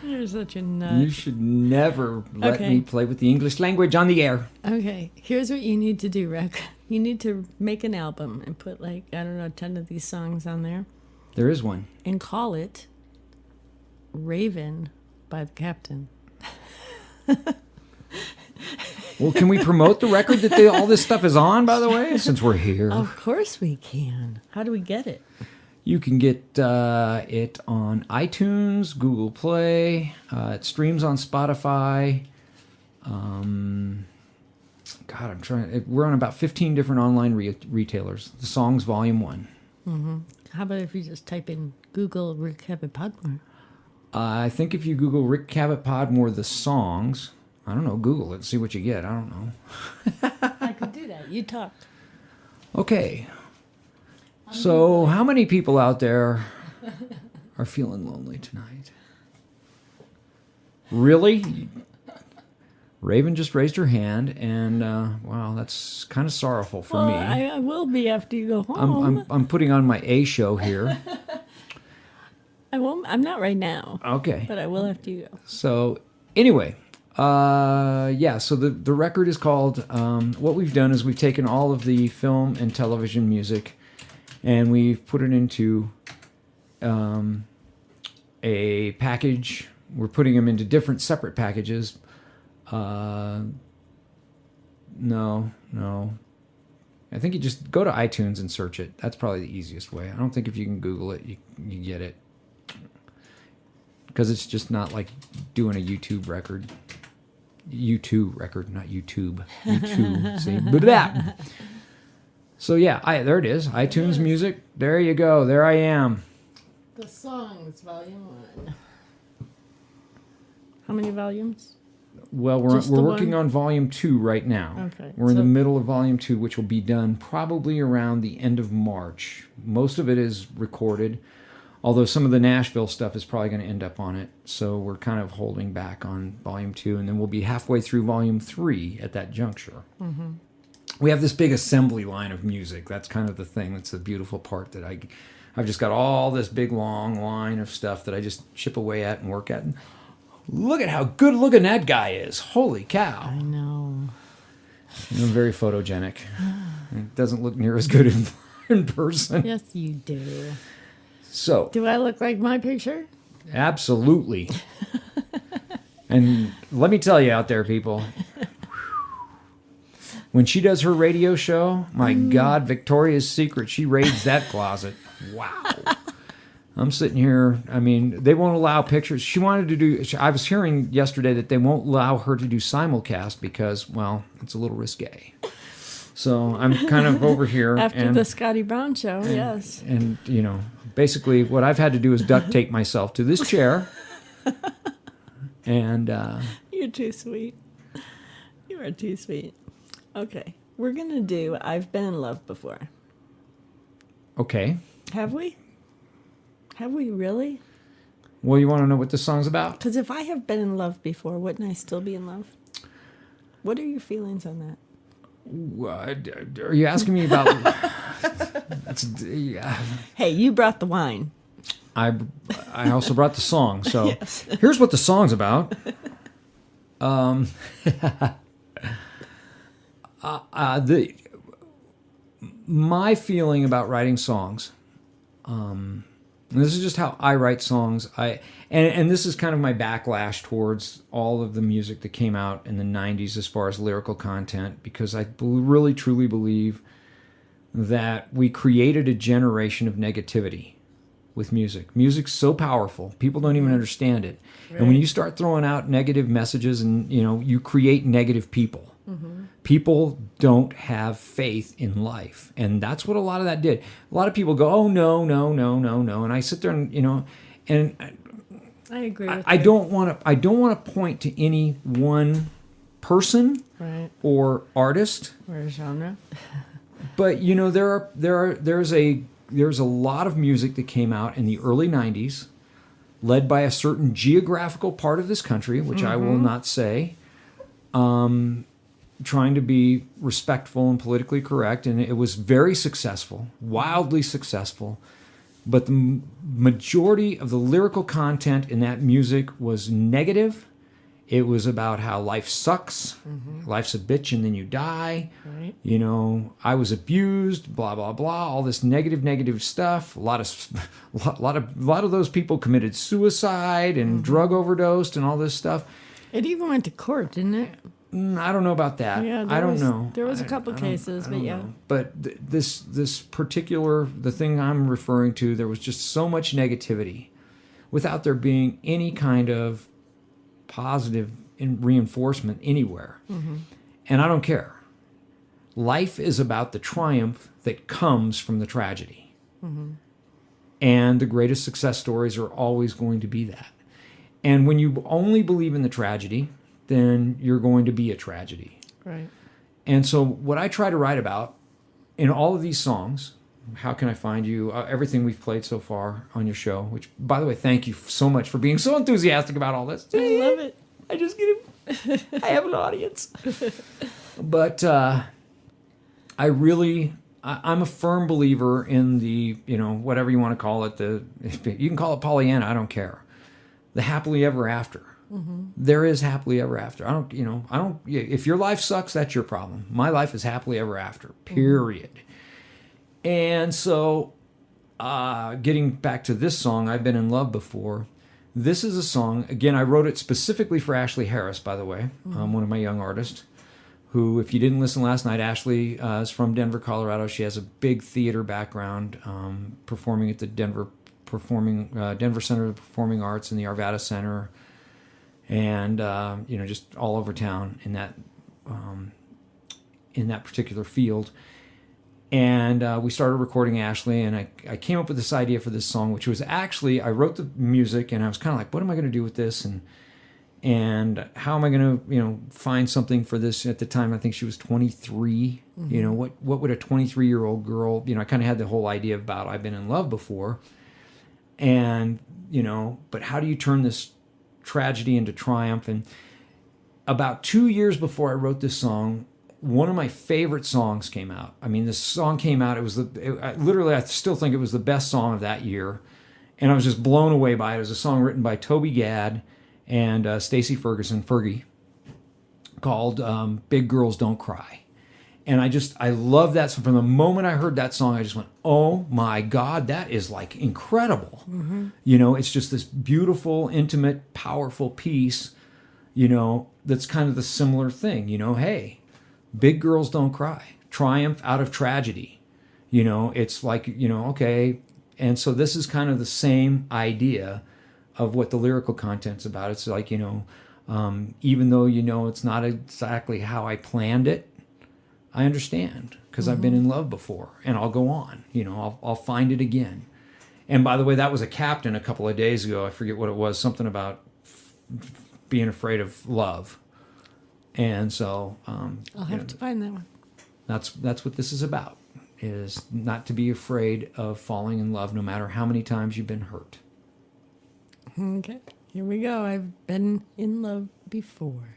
You're such a nut. You should never let Okay. me play with the English language on the air. Okay, here's what you need to do, Rick. You need to make an album and put, like, I don't know, 10 of these songs on there There is one. and call it Raven by the Captain. Well, can we promote the record that all this stuff is on, by the way, since we're here? Of course we can. How do we get it? You can get it on iTunes, Google Play. It streams on Spotify. We're on about 15 different online retailers. The Songs Volume 1. How about if you just type in Google Ric Cabot Podmore? I think if you Google Ric Cabot Podmore, the songs, I don't know, Google it, see what you get. I don't know. I could do that. You talk. Okay. So, how many people out there are feeling lonely tonight? Really? Raven just raised her hand, and wow, that's kind of sorrowful for me. I will be after you go home. I'm putting on my A show here. I won't. I'm not right now. Okay. But I will after you go. So anyway, so the record is called, what we've done is we've taken all of the film and television music and we've put it into a package. We're putting them into different separate packages. No. I think you just go to iTunes and search it. That's probably the easiest way. I don't think if you can Google it, you get it. Because it's just not like doing a YouTube record. U2 record, not YouTube. YouTube. See? Blah. So yeah, there it is. iTunes Music. There you go. There I am. The Songs, Volume 1. How many volumes? Well, we're Just the working one? on Volume 2 right now. Okay, We're in the so- middle of Volume 2, which will be done probably around the end of March. Most of it is recorded, although some of the Nashville stuff is probably going to end up on it. So we're kind of holding back on Volume 2, and then we'll be halfway through Volume 3 at that juncture. Mm-hmm. We have this big assembly line of music. That's kind of the thing. That's the beautiful part that I've just got all this big, long line of stuff that I just chip away at and work at. And look at how good looking that guy is. Holy cow. I know. Very photogenic. It doesn't look near as good in person. Yes, you do. So, Do I look like my picture? absolutely. And let me tell you out there, people, when she does her radio show, my God, Victoria's Secret, she raids that closet. Wow. I'm sitting here. I mean, they won't allow pictures. She wanted to do, I was hearing yesterday that they won't allow her to do simulcast because, well, it's a little risque. So I'm kind of over here. After the Scotty Brown show, yes. And, basically what I've had to do is duct tape myself to this chair. And, You're too sweet. You are too sweet. Okay. We're going to do I've Been in Love Before. okay. Have we? Have we really? Well, you want to know what this song's about? Because if I have been in love before, wouldn't I still be in love? What are your feelings on that? Are you asking me about? Yeah. Hey, you brought the wine. I also brought the song. So here's what the song's about. My feeling about writing songs. And this is just how I write songs. And this is kind of my backlash towards all of the music that came out in the 90s as far as lyrical content, because I really truly believe that we created a generation of negativity with music. Music's so powerful, people don't even understand it. Right. And when you start throwing out negative messages and you create negative people. Mm-hmm. People don't have faith in life, and that's what a lot of that did. A lot of people go, "Oh no, and I sit there and and I agree with I don't want to point to any one person or artist or genre, but there's a lot of music that came out in the early 90s, led by a certain geographical part of this country, which I will not say. Trying to be respectful and politically correct, and it was very successful, wildly successful. but the majority of the lyrical content in that music was negative. It was about how life sucks, life's a bitch and then you die. Right. You know, I was abused, blah blah blah, all this negative stuff. A lot of those people committed suicide and drug overdosed and all this stuff. It even went to court, didn't it? I don't know about that. Yeah, I don't know. There was a couple cases, but yeah. know. But this particular, the thing I'm referring to, there was just so much negativity without there being any kind of positive reinforcement anywhere. And I don't care. Life is about the triumph that comes from the tragedy. And the greatest success stories are always going to be that. And when you only believe in the tragedy, then you're going to be a tragedy. Right. And so what I try to write about in all of these songs, how can I find you? Everything we've played so far on your show, which, by the way, thank you so much for being so enthusiastic about all this. I love it. I just get it. I have an audience. But I'm a firm believer in the, whatever you want to call it, you can call it Pollyanna, I don't care. The happily ever after. There is happily ever after. If your life sucks, that's your problem. My life is happily ever after, period. And so, getting back to this song, I've Been in Love Before. This is a song, again, I wrote it specifically for Ashley Harris, by the way, one of my young artists, who, if you didn't listen last night, Ashley is from Denver, Colorado. She has a big theater background, performing at the Denver Center of Performing Arts and the Arvada Center, and just all over town in that particular field. And we started recording Ashley, and I came up with this idea for this song, which was actually, I wrote the music, and I was kind of like, what am I going to do with this, and how am I going to find something for this? At the time, I think she was 23. What would a 23-year-old girl? I kind of had the whole idea about I've been in love before, and but how do you turn this tragedy into triumph? And about 2 years before I wrote this song, one of my favorite songs came out. I mean, this song came out. I still think it was the best song of that year, and I was just blown away by it. It was a song written by Toby Gadd and Stacey Ferguson, Fergie, called "Big Girls Don't Cry." And I love that song. From the moment I heard that song, I just went, oh my God, that is like incredible. It's just this beautiful, intimate, powerful piece, that's kind of the similar thing. Hey, big girls don't cry. Triumph out of tragedy. It's like, okay. And so this is kind of the same idea of what the lyrical content's about. It's like, even though it's not exactly how I planned it, I understand, because I've been in love before, and I'll go on. I'll find it again. And by the way, that was a captain a couple of days ago. I forget what it was. Something about being afraid of love. And so I'll have to find that one. That's what this is about, is not to be afraid of falling in love, no matter how many times you've been hurt. Okay, here we go. I've been in love before.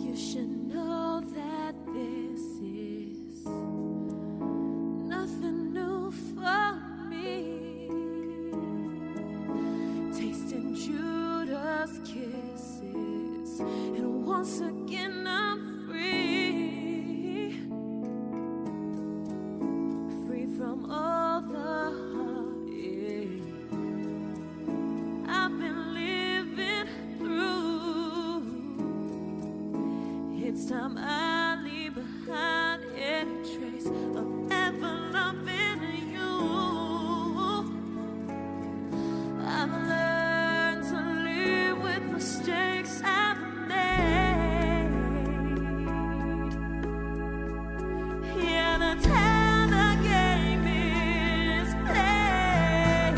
You should know that this is nothing new for me. Tasting Judas' kisses, and once again I'm free. Free from all the heartache I've been living through. It's time I leave behind any trace of ever loving you. I've learned to live with mistakes I've made. Yeah, the time the game is played.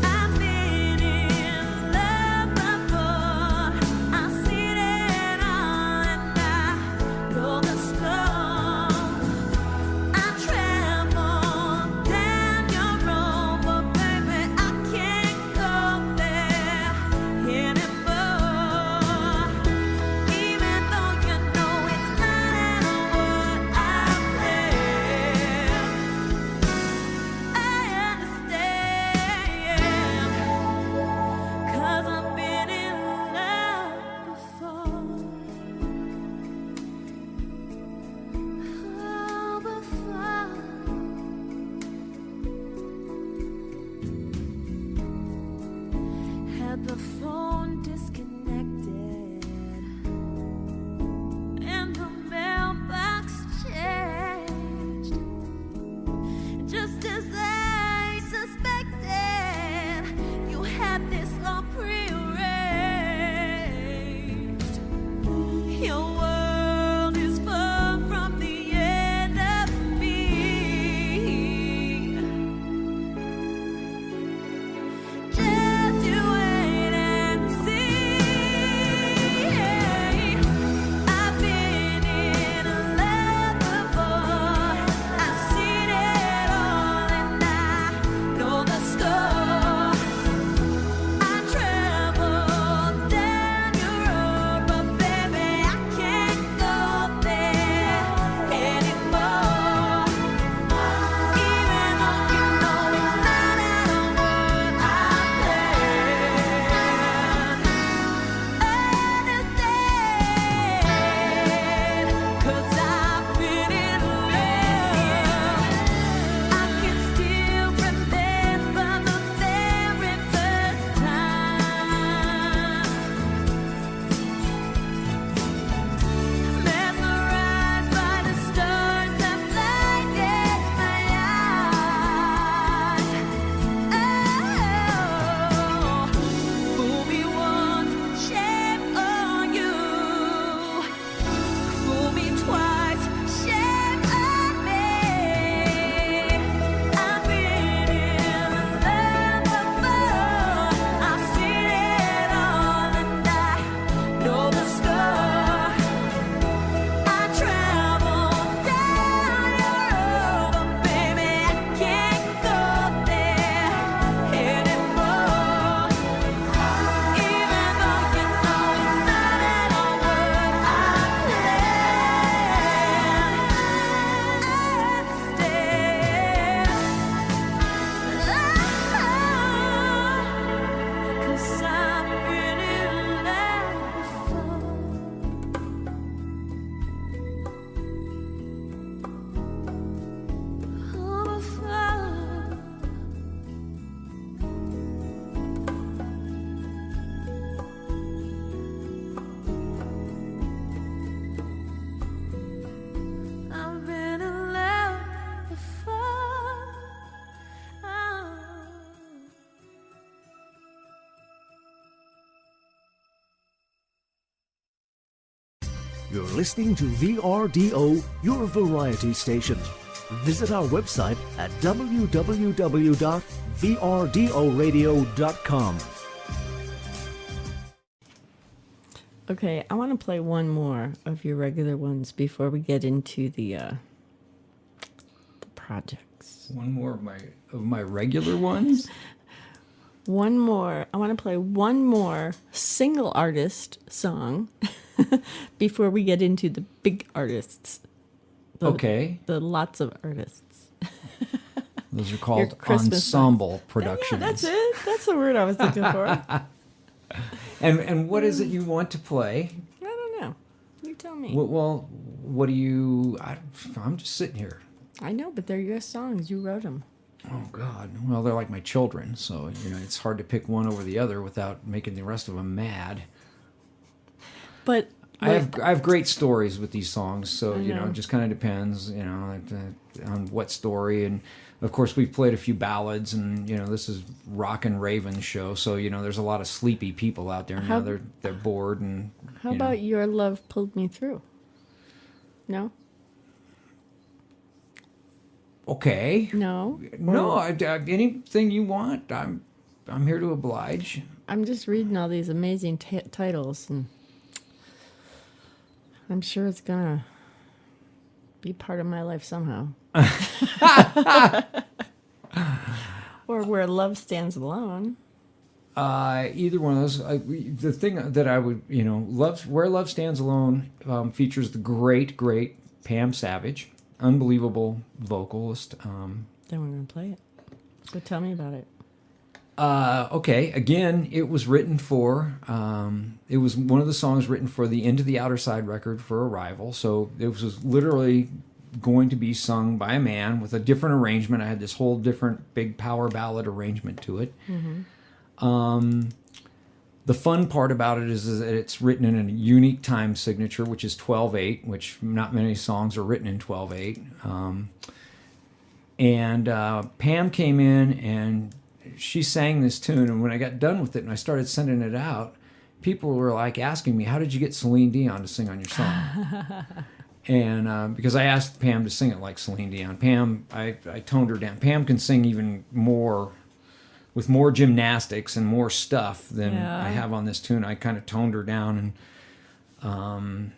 I've been in love before. I've seen it all and but the phone disconnected and the mailbox changed. Just as I suspected, you had this all prearranged. Your world is far from the end of me. Just you wait and see. I've been in love before. I've seen it all and I know the score. I traveled down your road, but baby I can't go there anymore. Even though you know it's not at all what I planned. Understand, 'cause I've been in love. I can still remember the very first time. Mesmerized by the stars that blinded my eyes. Oh, fool me once, shame on you. Fool me twice, shame on me. I've been in love before. I've seen it all and I know the score. I traveled down your road, but baby I can't go there anymore. Even though you know it's not at all what I planned. 'Cause I've been in love before. I've been in love before. You're listening to VRDO, your variety station. Visit our website at www.vrdoradio.com. Okay, I want to play one more of your regular ones before we get into the projects. One more of my regular ones. One more. I want to play one more single artist song before we get into the big artists. Okay. The lots of artists. Those are Your called Christmas ensemble productions. Yeah, that's it. That's the word I was looking for. And what is it you want to play? I don't know. You tell me. Well, what do you... I'm just sitting here. I know, but they're your songs. You wrote them. Oh, God. Well, they're like my children, so, it's hard to pick one over the other without making the rest of them mad. But I have great stories with these songs, so, know. it just kind of depends, on what story. And, of course, we've played a few ballads, and, this is Rock and Raven show, so, there's a lot of sleepy people out there now. They're bored. And how about Your Love Pulled Me Through? No? Okay. No? No, anything you want. I'm here to oblige. I'm just reading all these amazing titles, and I'm sure it's gonna be part of my life somehow. Or Where Love Stands Alone. Either one of those. The thing that I would, Where Love Stands Alone features the great Pam Savage, unbelievable vocalist. Then we're gonna play it. So tell me about it. Okay, again, it was written for, it was one of the songs written for the Into the Outer Side record for Arrival. So it was literally going to be sung by a man with a different arrangement. I had this whole different big power ballad arrangement to it. Mm-hmm. The fun part about it is that it's written in a unique time signature, which is 12/8, which not many songs are written in 12/8. And Pam came in and she sang this tune, and when I got done with it and I started sending it out, people were like asking me, how did you get Celine Dion to sing on your song? And because I asked Pam to sing it like Celine Dion. Pam, I toned her down. Pam can sing even more, with more gymnastics and more stuff than I have on this tune. I kind of toned her down, and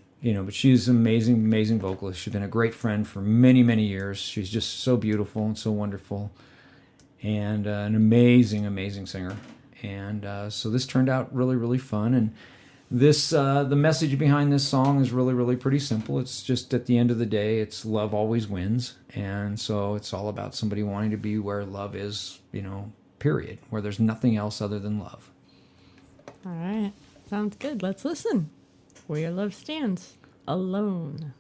but she's an amazing vocalist. She's been a great friend for many, many years. She's just so beautiful and so wonderful, and an amazing singer. And so this turned out really, really fun. And this, the message behind this song is really, really pretty simple. It's just, at the end of the day, it's love always wins. And so it's all about somebody wanting to be where love is, period, where there's nothing else other than love. All right. Sounds good. Let's listen. Where Your Love Stands, Alone.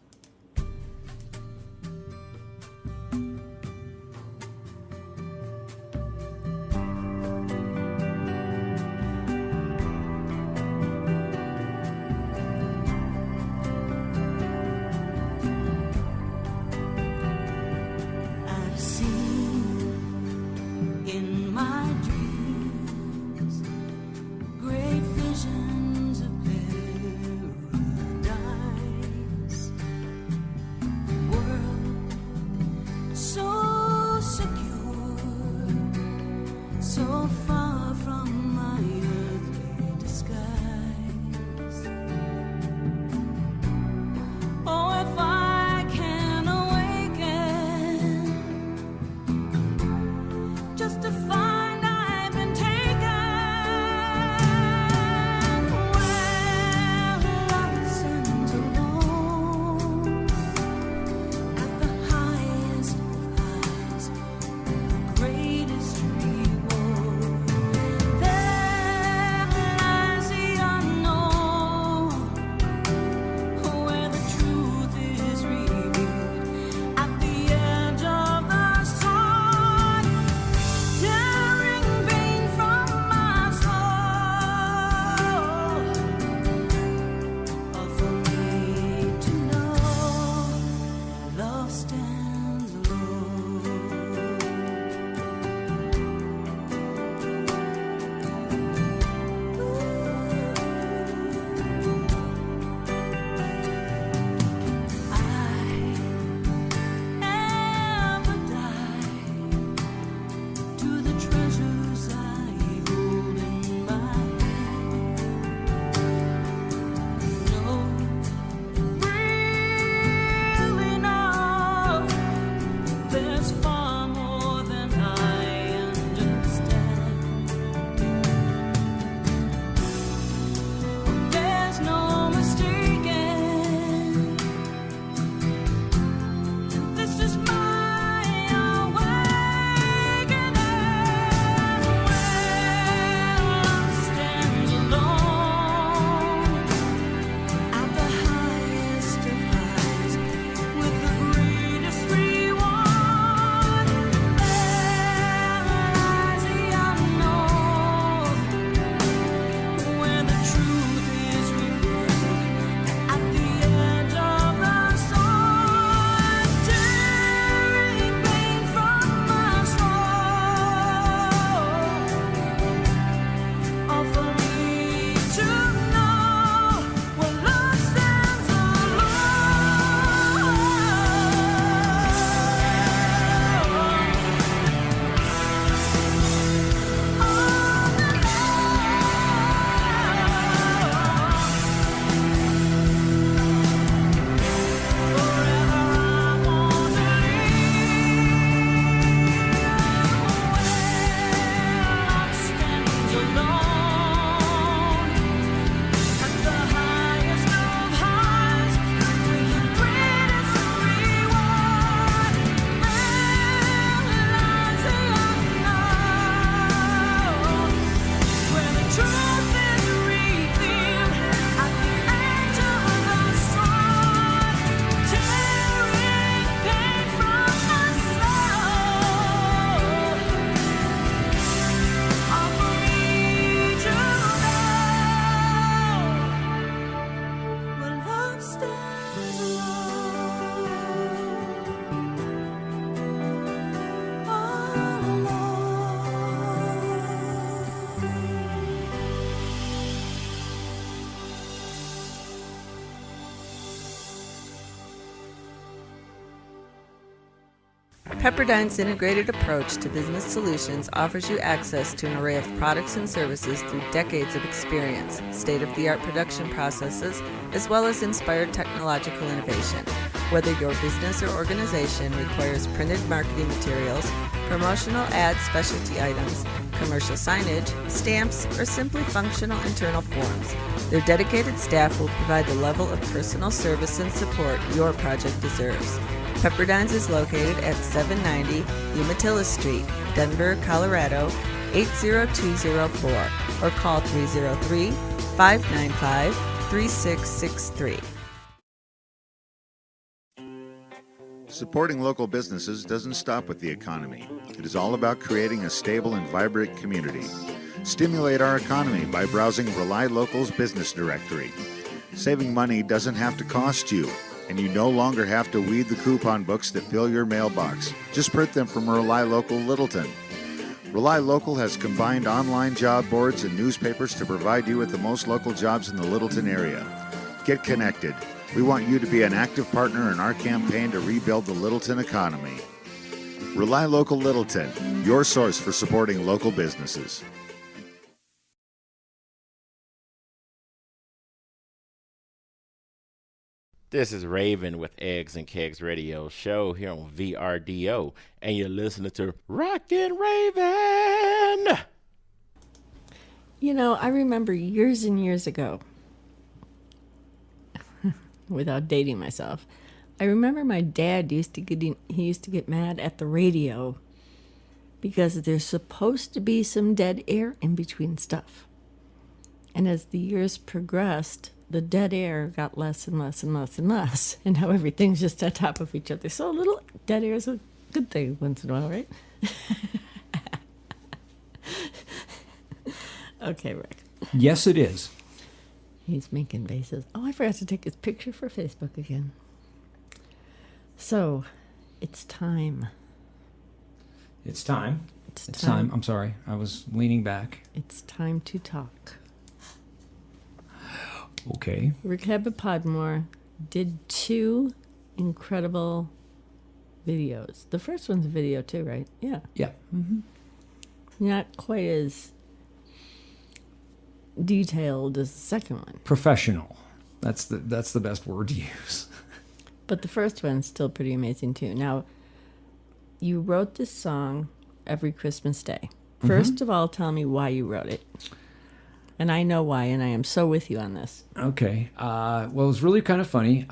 I've seen in my dreams great visions of paradise. Pepperdine's integrated approach to business solutions offers you access to an array of products and services through decades of experience, state-of-the-art production processes, as well as inspired technological innovation. Whether your business or organization requires printed marketing materials, promotional ads, specialty items, commercial signage, stamps, or simply functional internal forms, their dedicated staff will provide the level of personal service and support your project deserves. Pepperdine's is located at 790 Umatilla Street, Denver, Colorado, 80204, or call 303-595-3663. Supporting local businesses doesn't stop with the economy. It is all about creating a stable and vibrant community. Stimulate our economy by browsing Rely Local's business directory. Saving money doesn't have to cost you, and you no longer have to weed the coupon books that fill your mailbox. Just print them from Rely Local Littleton. Rely Local has combined online job boards and newspapers to provide you with the most local jobs in the Littleton area. Get connected. We want you to be an active partner in our campaign to rebuild the Littleton economy. Rely Local Littleton, your source for supporting local businesses. This is Raven with Eggs and Kegs Radio Show here on VRDO, and you're listening to Rockin' Raven. You know, I remember years and years ago, without dating myself, I remember my dad used to get mad at the radio because there's supposed to be some dead air in between stuff. And as the years progressed, the dead air got less and less and less and less. And now everything's just on top of each other. So a little dead air is a good thing once in a while, right? Okay, Rick. Yes, it is. He's making faces. Oh, I forgot to take his picture for Facebook again. So, it's time. It's time. It's time. I'm sorry. I was leaning back. It's time to talk. Okay. Ric Cabot Podmore did 2 incredible videos. The first one's a video too, right? Yeah. Yeah. Mm-hmm. Not quite as detailed as the second one. Professional. That's the best word to use. But the first one's still pretty amazing too. Now, you wrote this song every Christmas Day. First of all, tell me why you wrote it. And I know why, and I am so with you on this. Okay. Well, it was really kind of funny.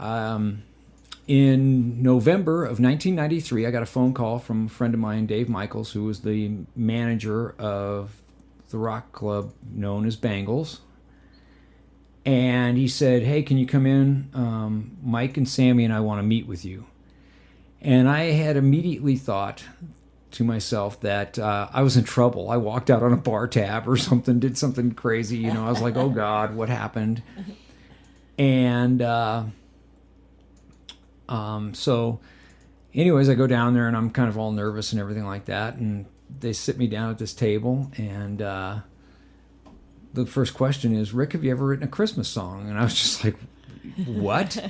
In November of 1993, I got a phone call from a friend of mine, Dave Michaels, who was the manager of the rock club known as Bangles. And he said, hey, can you come in? Mike and Sammy and I want to meet with you. And I had immediately thought to myself that I was in trouble. I walked out on a bar tab or something, did something crazy. You know, I was like, oh, God, what happened? And so anyways, I go down there and I'm kind of all nervous and everything like that. And they sit me down at this table and the first question is, Rick, have you ever written a Christmas song? And I was just like, what?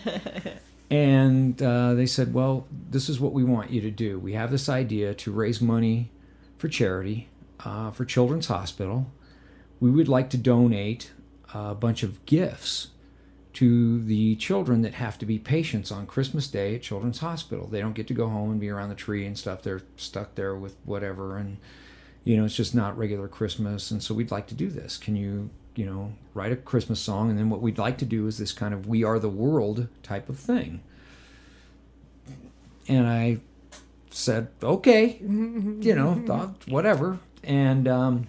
And they said, well, this is what we want you to do. We have this idea to raise money for charity for Children's Hospital. We would like to donate a bunch of gifts to the children that have to be patients on Christmas Day at Children's Hospital. They don't get to go home and be around the tree and stuff. They're stuck there with whatever. And, you know, it's just not regular Christmas. And so we'd like to do this. Can you write a Christmas song, and then what we'd like to do is this kind of We Are the World type of thing. And I said, okay, thought, whatever. And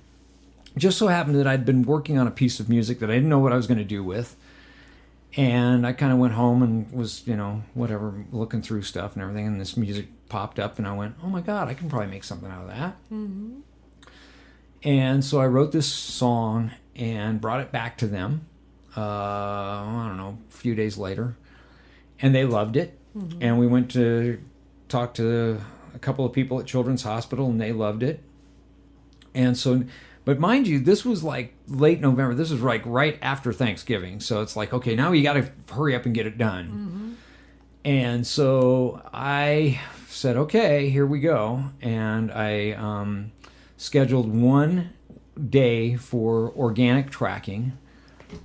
just so happened that I'd been working on a piece of music that I didn't know what I was going to do with. And I kind of went home and was, whatever, looking through stuff and everything, and this music popped up, and I went, oh my God, I can probably make something out of that. Mm-hmm. And so I wrote this song and brought it back to them, I don't know, a few days later. And they loved it. Mm-hmm. And we went to talk to a couple of people at Children's Hospital, and they loved it. And so, but mind you, this was like late November. This was like right after Thanksgiving. So it's like, okay, now you got to hurry up and get it done. Mm-hmm. And so I said, okay, here we go. And I scheduled one day for organic tracking.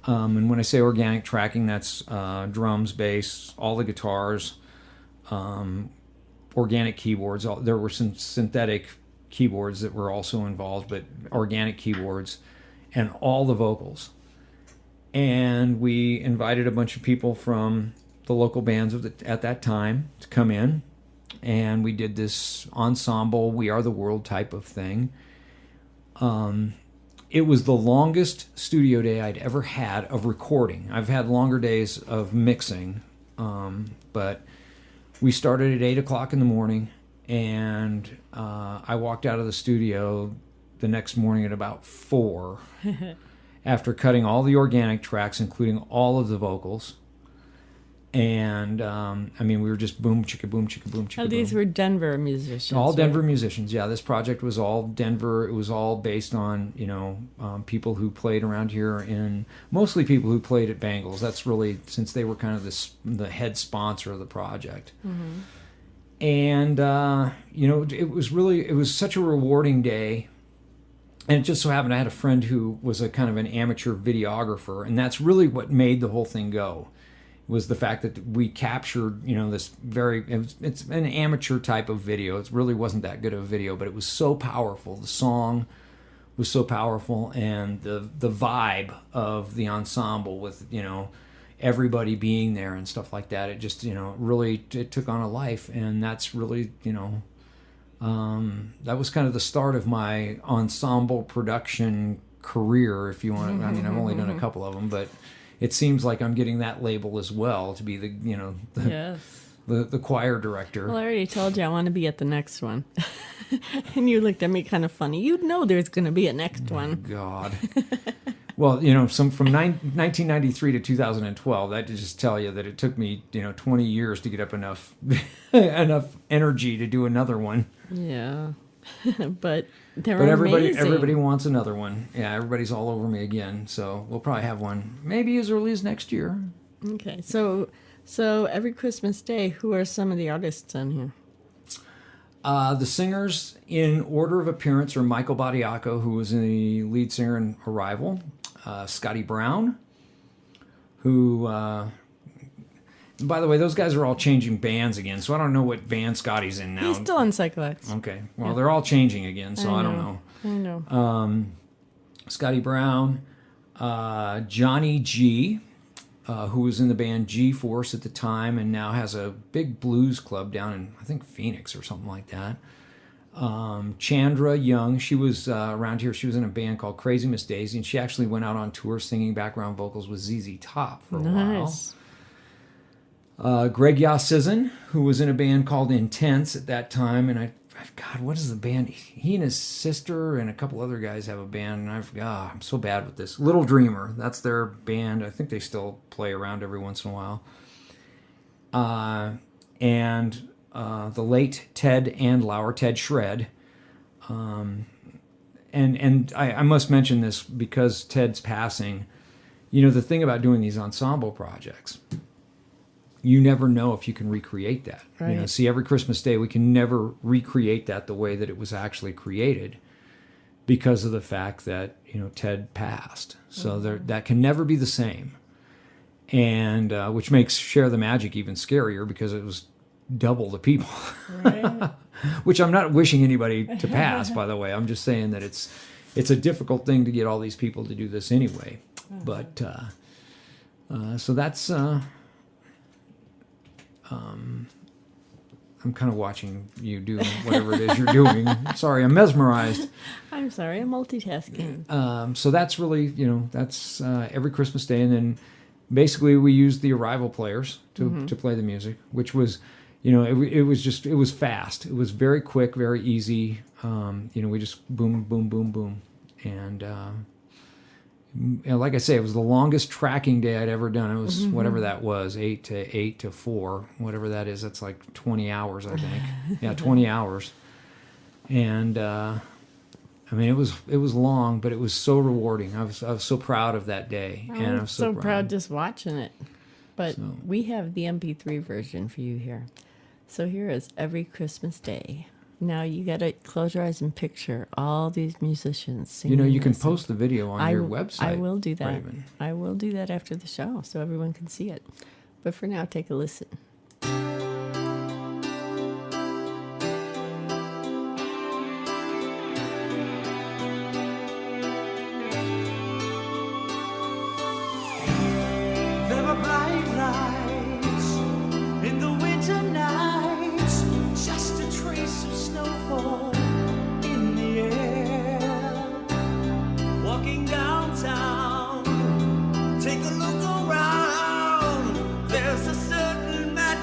And when I say organic tracking, that's drums, bass, all the guitars, organic keyboards. There were some synthetic keyboards that were also involved, but organic keyboards and all the vocals. And we invited a bunch of people from the local bands at that time to come in. And we did this ensemble, We Are the World type of thing. It was the longest studio day I'd ever had of recording. I've had longer days of mixing, but we started at 8 o'clock in the morning, and I walked out of the studio the next morning at about 4 after cutting all the organic tracks, including all of the vocals. And we were just boom, chicka, boom, chicka, boom, chicka, boom. These were Denver musicians. All Denver right? musicians, yeah. This project was all Denver. It was all based on, people who played around here, and mostly people who played at Bangles. That's really, since they were kind of the head sponsor of the project. Mm-hmm. And, it was such a rewarding day. And it just so happened I had a friend who was a kind of an amateur videographer, and that's really what made the whole thing go. Was the fact that we captured, this it's an amateur type of video. It really wasn't that good of a video, but it was so powerful. The song was so powerful, and the vibe of the ensemble with, everybody being there and stuff like that. It just, really, it took on a life. And that's really, that was kind of the start of my ensemble production career, if you want to. I've only done a couple of them, but it seems like I'm getting that label as well, to be the the choir director. Well, I already told you I want to be at the next one. And you looked at me kind of funny. You'd know there's going to be a next one. God. Well, from 1993 to 2012, that to just tell you that it took me, 20 years to get up enough energy to do another one. Yeah. But everybody wants another one. Yeah, everybody's all over me again. So we'll probably have one maybe as early as next year. Okay. So every Christmas Day, who are some of the artists on here? The singers in order of appearance are Michael Badiaco, who was the lead singer in Arrival, Scotty Brown, who, by the way, those guys are all changing bands again, so I don't know what band Scotty's in now. He's still in Psycho X. Okay, well, They're all changing again, so I don't know. Scotty Brown, Johnny G, who was in the band G-Force at the time and now has a big blues club down in, I think, Phoenix or something like that. Chandra Young, she was around here. She was in a band called Crazy Miss Daisy, and she actually went out on tour singing background vocals with ZZ Top for a while. Greg Yassizin, who was in a band called Intense at that time, and God, what is the band? He and his sister and a couple other guys have a band, and I'm so bad with this. Little Dreamer, that's their band. I think they still play around every once in a while. And the late Ted Andlauer, Ted Shred. And I must mention this because Ted's passing. The thing about doing these ensemble projects, you never know if you can recreate that. Right. See, every Christmas Day, we can never recreate that the way that it was actually created because of the fact that, Ted passed. So that can never be the same. And which makes Share the Magic even scarier because it was double the people. Right. Which I'm not wishing anybody to pass, by the way. I'm just saying that it's a difficult thing to get all these people to do this anyway. But so that's... I'm kind of watching you do whatever it is you're doing. Sorry, I'm mesmerized. I'm sorry, I'm multitasking. So that's really, that's every Christmas Day. And then basically we used the Arrival players to play the music, which was, it was fast. It was very quick, very easy. We just boom, boom, boom, boom. And like I say, it was the longest tracking day I'd ever done. It was whatever that was, 8 to 4, whatever that is. That's like 20 hours, I think. Yeah, 20 hours. And it was long, but it was so rewarding. I was so proud of that day, and I'm so proud just watching it. But we have the MP3 version for you here. So here is Every Christmas Day. Now you got to close your eyes and picture all these musicians singing. You know, you can this. post the video on your website. I will do that. Raven. I will do that after the show so everyone can see it. But for now, take a listen. There are bright lights in the winter nights, just a trace of snowfall in the air. Walking downtown, take a look around. There's a certain magic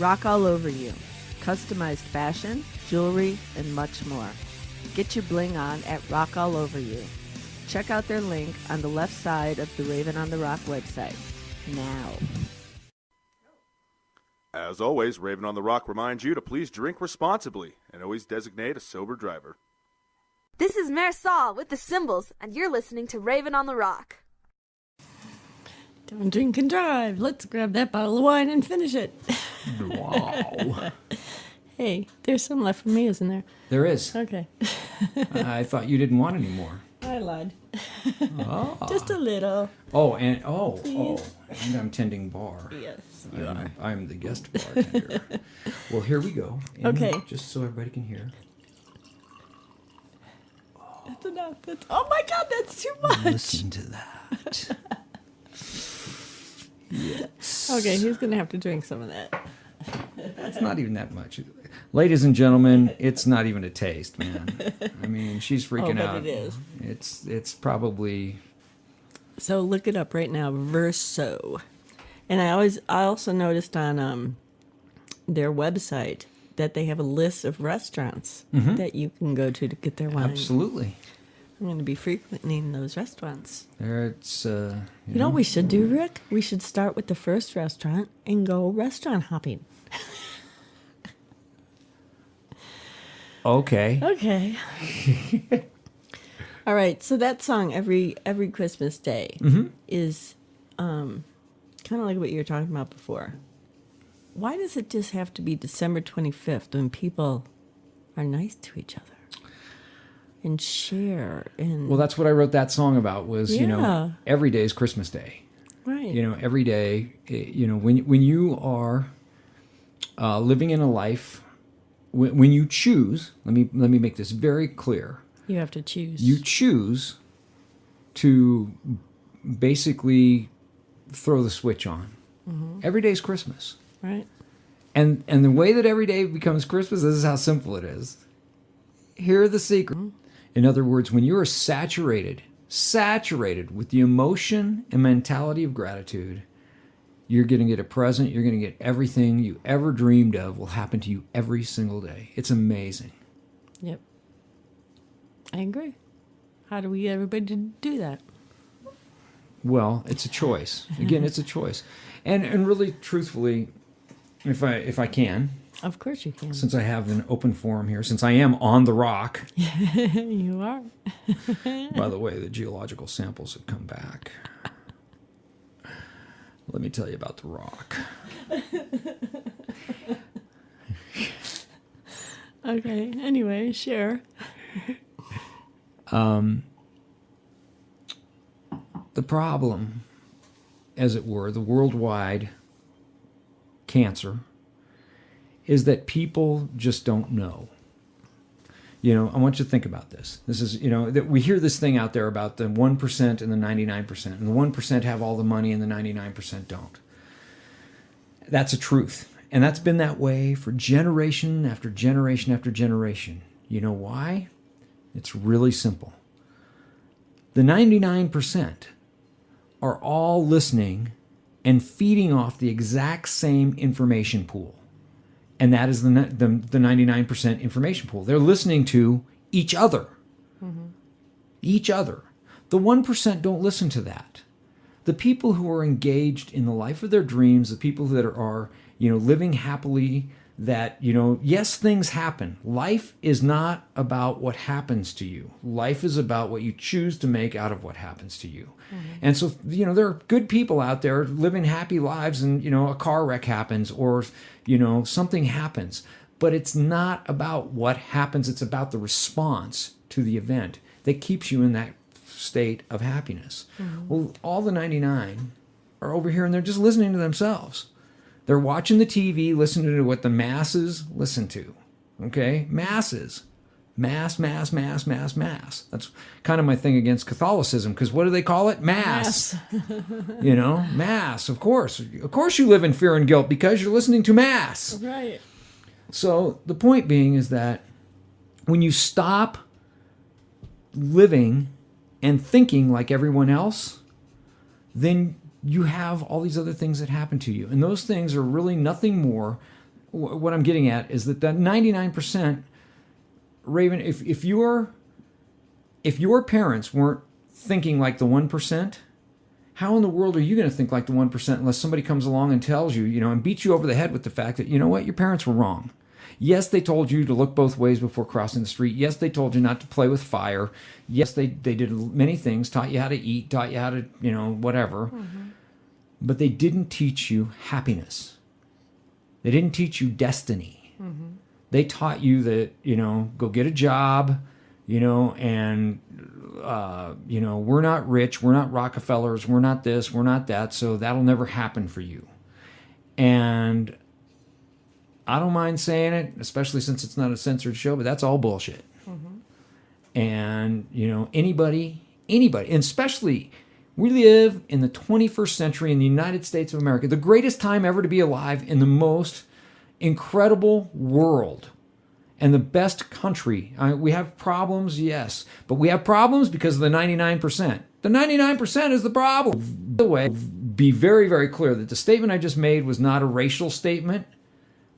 Rock All Over You. Customized fashion, jewelry, and much more. Get your bling on at Rock All Over You. Check out their link on the left side of the Raven on the Rock website. Now. As always, Raven on the Rock reminds you to please drink responsibly and always designate a sober driver. This is Marisol with the Cymbals, and you're listening to Raven on the Rock. Don't drink and drive. Let's grab that bottle of wine and finish it. Wow. Hey, there's some left for me, isn't there? There is. Okay. I thought you didn't want any more. I lied. Oh. Just a little. And I'm tending bar. Yes, you are. I'm the guest bartender. Well, here we go. And Okay. Just so everybody can hear. That's enough. Oh my God, that's too much. Listen to that. Yes. Okay, he's gonna have to drink some of that. It's not even that much. Ladies and gentlemen, it's not even a taste, man. I mean, she's freaking but out. it is. It's probably. So look it up right now, Verso. And I also noticed on their website that they have a list of restaurants that you can go to get their wine. Absolutely. I'm going to be frequenting those restaurants. It's You know what we should do, Rick? We should start with the first restaurant and go restaurant hopping. Okay. Okay. All right. So that song, every Christmas Day, is kind of like what you were talking about before. Why does it just have to be December 25th when people are nice to each other and share? And Well, that's what I wrote that song about. Was Yeah. every day is Christmas Day. right. Every day. When you are living in a life, when you choose. Let me make this very clear. You have to choose. You choose to basically throw the switch on. Every day's Christmas. right. And the way that every day becomes Christmas, this is how simple it is. Here are the secret. In other words, when you are saturated with the emotion and mentality of gratitude, you're going to get a present. You're going to get everything you ever dreamed of will happen to you every single day. It's amazing. Yep. I agree. How do we get everybody to do that? Well, it's a choice. Again, it's a choice. And really, truthfully, if I can, Of course you can. since I have an open forum here, since I am on the rock. You are. By the way, the geological samples have come back. Let me tell you about the rock. Okay. Anyway, share. The problem, as it were, the worldwide cancer, is that people just don't know. I want you to think about this. This is, that we hear this thing out there about the 1% and the 99%, and the 1% have all the money and the 99% don't. That's a truth. And that's been that way for generation after generation after generation. You know why? It's really simple. The 99% are all listening and feeding off the exact same information pool. And that is the 99% information pool. They're listening to each other. Each other. The 1% don't listen to that. The people who are engaged in the life of their dreams, the people that are living happily, that, yes, things happen. Life is not about what happens to you. Life is about what you choose to make out of what happens to you. And so, there are good people out there living happy lives and, a car wreck happens or, something happens. But it's not about what happens. It's about the response to the event that keeps you in that state of happiness. Well, all the 99 are over here and they're just listening to themselves. They're watching the TV, listening to what the masses listen to. Okay? Masses. Mass. That's kind of my thing against Catholicism, because what do they call it? Mass. Mass, of course. Of course you live in fear and guilt because you're listening to Mass. Right. So the point being is that when you stop living and thinking like everyone else, then you have all these other things that happen to you. And those things are really nothing more what I'm getting at is that 99%, Raven, if your parents weren't thinking like the 1%, how in the world are you going to think like the 1% unless somebody comes along and tells you, and beats you over the head with the fact that, you know what, your parents were wrong. Yes, they told you to look both ways before crossing the street. Yes, they told you not to play with fire. Yes, they did many things, taught you how to eat, taught you how to, whatever. Mm-hmm. But they didn't teach you happiness. They didn't teach you destiny. Mm-hmm. They taught you that, go get a job, and, we're not rich, we're not Rockefellers, we're not this, we're not that, so that'll never happen for you. And I don't mind saying it, especially since it's not a censored show, but that's all bullshit. Mm-hmm. And, anybody, and especially we live in the 21st century in the United States of America, the greatest time ever to be alive in the most incredible world and the best country. We have problems, yes, but we have problems because of the 99%. The 99% is the problem. By the way, be very, very clear that the statement I just made was not a racial statement.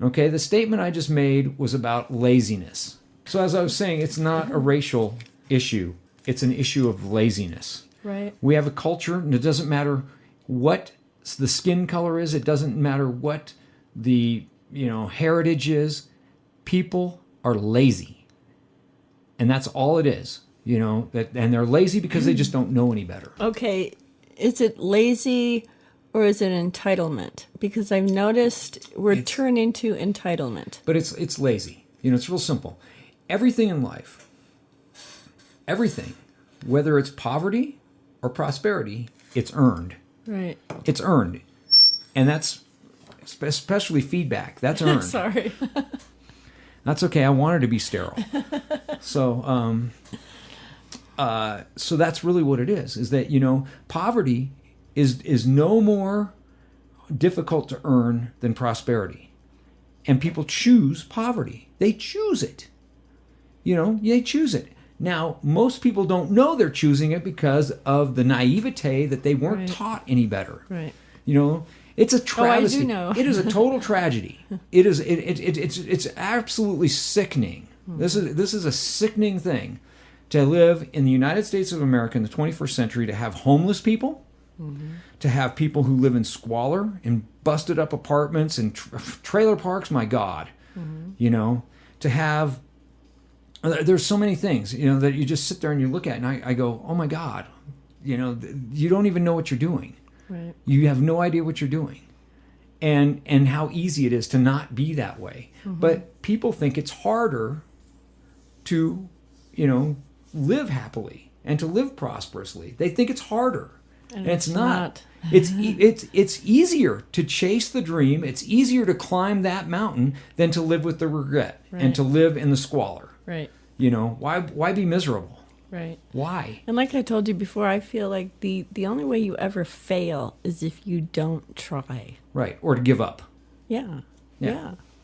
Okay, the statement I just made was about laziness. So as I was saying, it's not a racial issue. It's an issue of laziness. Right. We have a culture, and it doesn't matter what the skin color is. It doesn't matter what the heritage is. People are lazy, and that's all it is. And they're lazy because they just don't know any better. Okay, is it lazy or is it entitlement? Because I've noticed we're turned into entitlement. But it's lazy. It's real simple. Everything in life, everything, whether it's poverty or prosperity, it's earned. Right. It's earned. And that's especially feedback. That's earned. Sorry. That's okay. I wanted to be sterile. So that's really what it is that, poverty is no more difficult to earn than prosperity. And people choose poverty. They choose it. They choose it. Now, most people don't know they're choosing it because of the naivete that they weren't taught any better. Right. It's a travesty. I do know. It is a total tragedy. It's absolutely sickening. Mm-hmm. This is a sickening thing to live in the United States of America in the 21st century, to have homeless people, mm-hmm. to have people who live in squalor, in busted up apartments and trailer parks, my God. Mm-hmm. To have, there's so many things, that you just sit there and you look at, and I go, oh my God, you don't even know what you're doing. Right. You have no idea what you're doing, and how easy it is to not be that way. Mm-hmm. But people think it's harder to, live happily and to live prosperously. They think it's harder, and it's not. It's easier to chase the dream. It's easier to climb that mountain than to live with the regret and to live in the squalor. Right. Why be miserable? Right. Why? And like I told you before, I feel like the only way you ever fail is if you don't try. Right. Or to give up. Yeah.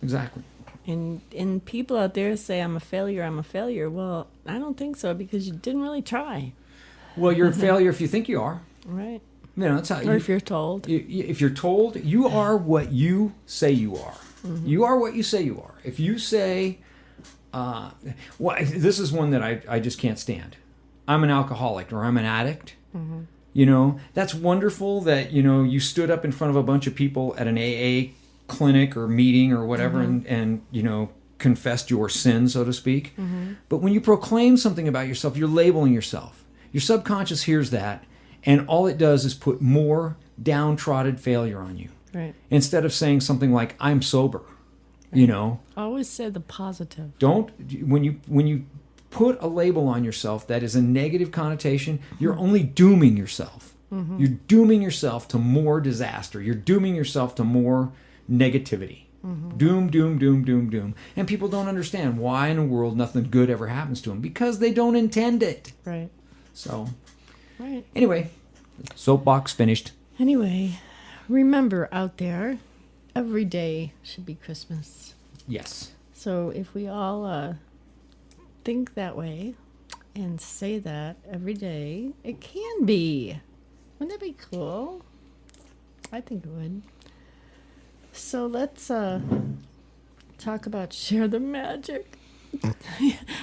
Exactly. And people out there say, I'm a failure. Well, I don't think so, because you didn't really try. Well, you're a failure if you think you are. Right. That's how. Or if you're told. If you're told, you are what you say you are. Mm-hmm. You are what you say you are. If you say, this is one that I just can't stand. I'm an alcoholic, or I'm an addict. Mm-hmm. That's wonderful that, you stood up in front of a bunch of people at an AA clinic or meeting or whatever, mm-hmm. and confessed your sin, so to speak. Mm-hmm. But when you proclaim something about yourself, you're labeling yourself. Your subconscious hears that, and all it does is put more downtrodden failure on you. Right. Instead of saying something like, I'm sober. Right. Always say the positive. Don't, when you put a label on yourself that is a negative connotation, you're only dooming yourself. Mm-hmm. You're dooming yourself to more disaster. You're dooming yourself to more negativity. Mm-hmm. Doom. And people don't understand why in the world nothing good ever happens to them, because they don't intend it. Right. So, right. Anyway, soapbox finished. Anyway, remember out there, every day should be Christmas. Yes. So if we all think that way and say that every day, it can be. Wouldn't that be cool? I think it would. So let's talk about Share the Magic.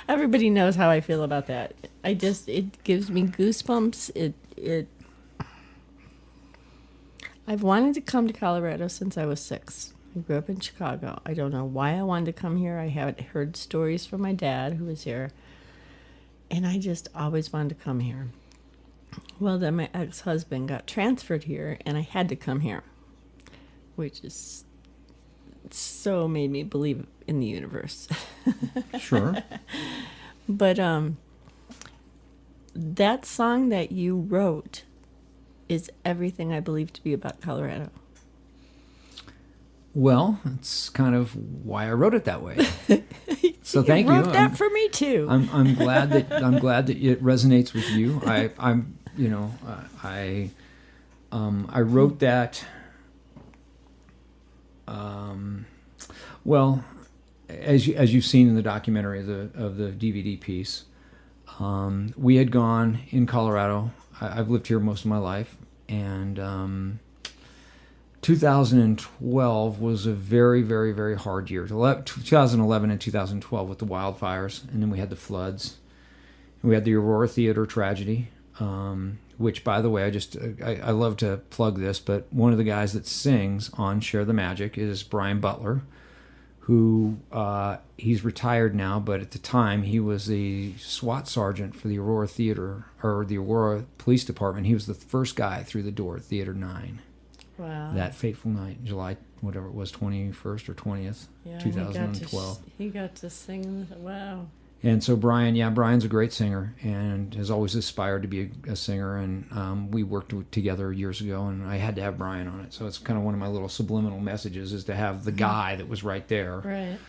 Everybody knows how I feel about that. It gives me goosebumps. I've wanted to come to Colorado since I was 6. I grew up in Chicago. I don't know why I wanted to come here. I had heard stories from my dad who was here, and I just always wanted to come here. Well, then my ex-husband got transferred here, and I had to come here, which is so made me believe in the universe. Sure. But that song that you wrote is everything I believe to be about Colorado. Well, it's kind of why I wrote it that way. So thank you. You wrote that for me too. I'm glad that it resonates with you. I wrote that. Well, as you've seen in the documentary of the DVD piece, we had gone in Colorado. I've lived here most of my life, and 2012 was a very, very, very hard year. 2011 and 2012 with the wildfires, and then we had the floods. We had the Aurora Theater tragedy, which, by the way, I love to plug this, but one of the guys that sings on Share the Magic is Brian Butler, who he's retired now, but at the time he was the SWAT sergeant for the Aurora Theater, or the Aurora Police Department. He was the first guy through the door at Theater 9. Wow. That fateful night, July, whatever it was, 21st or 20th, Yeah, 2012. He got to sing. Wow. And so Brian's a great singer and has always aspired to be a singer. And we worked together years ago, and I had to have Brian on it. So it's kind of one of my little subliminal messages, is to have the guy that was right there. Right.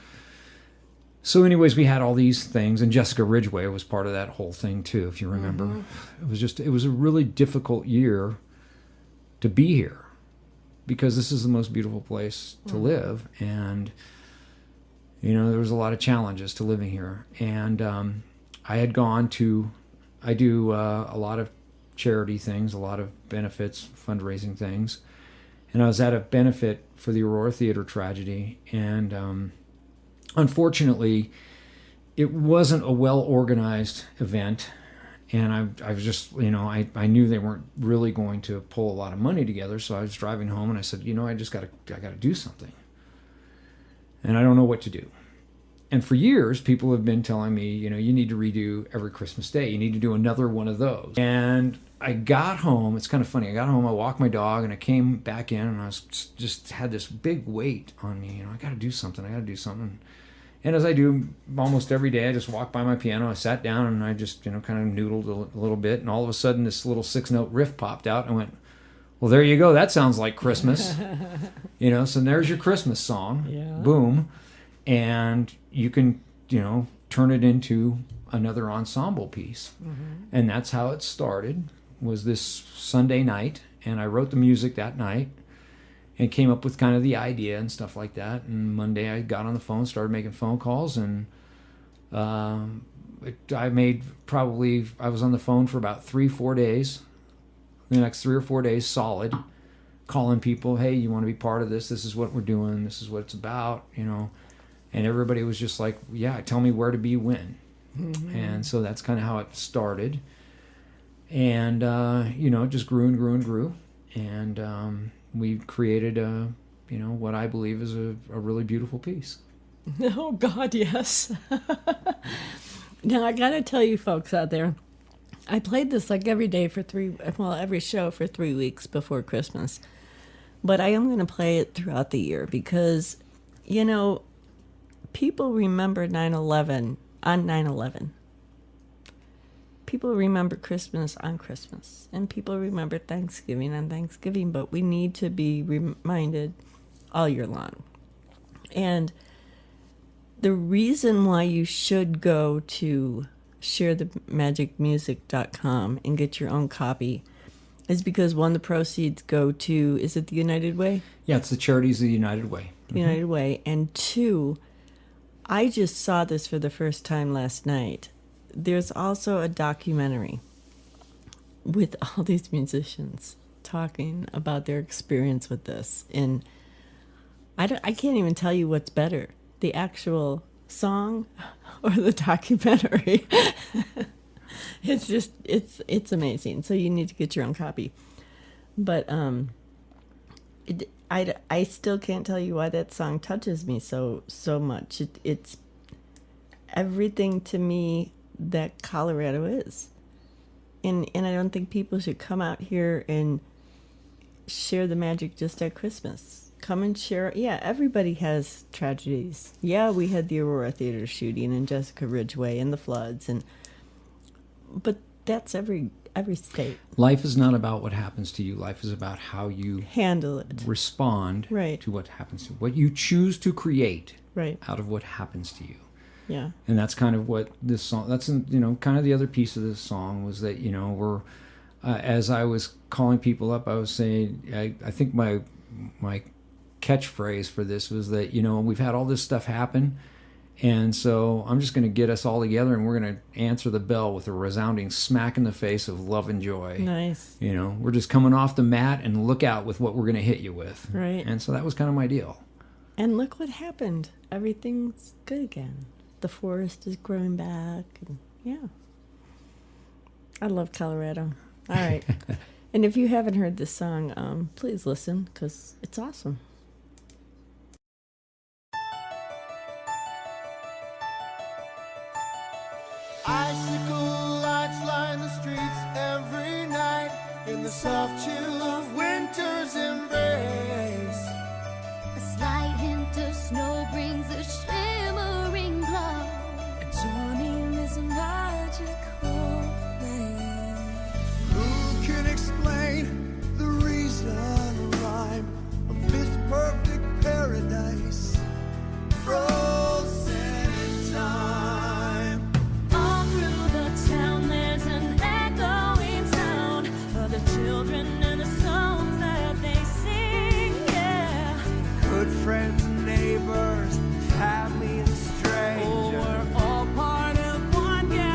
So anyways, we had all these things, and Jessica Ridgway was part of that whole thing too, if you remember. Mm-hmm. It was a really difficult year to be here, because this is the most beautiful place to live. And there was a lot of challenges to living here. And I had gone to, I do a lot of charity things, a lot of benefits, fundraising things. And I was at a benefit for the Aurora Theater tragedy. And unfortunately, it wasn't a well-organized event. And I was just, I knew they weren't really going to pull a lot of money together. So I was driving home and I said, I got to do something. And I don't know what to do. And for years, people have been telling me, you need to redo Every Christmas Day. You need to do another one of those. And I got home. It's kind of funny. I got home, I walked my dog, and I came back in, and I was just had this big weight on me. I got to do something. And as I do almost every day, I just walked by my piano. I sat down, and I just, kind of noodled a little bit. And all of a sudden, this little 6-note riff popped out. And I went, well, there you go. That sounds like Christmas. So there's your Christmas song. Yeah. Boom. And you can, turn it into another ensemble piece. Mm-hmm. And that's how it started, was this Sunday night. And I wrote the music that night and came up with kind of the idea and stuff like that. And Monday I got on the phone, started making phone calls, and I was on the phone for about 3-4 days. The next 3 or 4 days solid, calling people, hey, you want to be part of this? This is what we're doing. This is what it's about, And everybody was just like, yeah, tell me where to be when. Mm-hmm. And so that's kind of how it started. And, it just grew and grew and grew. And we created, what I believe is a really beautiful piece. Oh, God, yes. Now, I got to tell you folks out there, I played this like every day every show for 3 weeks before Christmas. But I am going to play it throughout the year because, people remember 9/11 on 9/11. People remember Christmas on Christmas. And people remember Thanksgiving on Thanksgiving. But we need to be reminded all year long. And the reason why you should go to sharethemagicmusic.com and get your own copy is because, one, the proceeds go to, is it the United Way? Yeah, it's the charities of the United Way. The United Way. And 2, I just saw this for the first time last night. There's also a documentary with all these musicians talking about their experience with this. And I can't even tell you what's better. the actual song or the documentary. It's amazing. So you need to get your own copy. But I still can't tell you why that song touches me so much. It's everything to me that Colorado is. And I don't think people should come out here and share the magic just at Christmas. Come and share. Yeah, everybody has tragedies. Yeah, we had the Aurora Theater shooting and Jessica Ridgeway and the floods, but that's every state. Life is not about what happens to you. Life is about how you handle it, respond right. to what happens to you, what you choose to create right. out of what happens to you. Yeah. And that's kind of what this song, that's, kind of the other piece of this song was that, we're, as I was calling people up, I was saying, I think my catchphrase for this was that, we've had all this stuff happen. And so I'm just going to get us all together and we're going to answer the bell with a resounding smack in the face of love and joy. Nice. We're just coming off the mat and look out with what we're going to hit you with. Right. And so that was kind of my deal. And look what happened. Everything's good again. The forest is growing back. And yeah. I love Colorado. All right. And if you haven't heard this song, please listen because it's awesome. Icicle lights line the streets every night in the soft chill of winter's embrace. A slight hint of snow brings a shimmering glow, joining this magical place. Who can explain the reason or rhyme of this perfect paradise? Frozen in time. All through the town there's an echoing sound of the children and the songs that they sing, yeah. Good friends and neighbors, family and strangers. Oh, we're all part of one gang.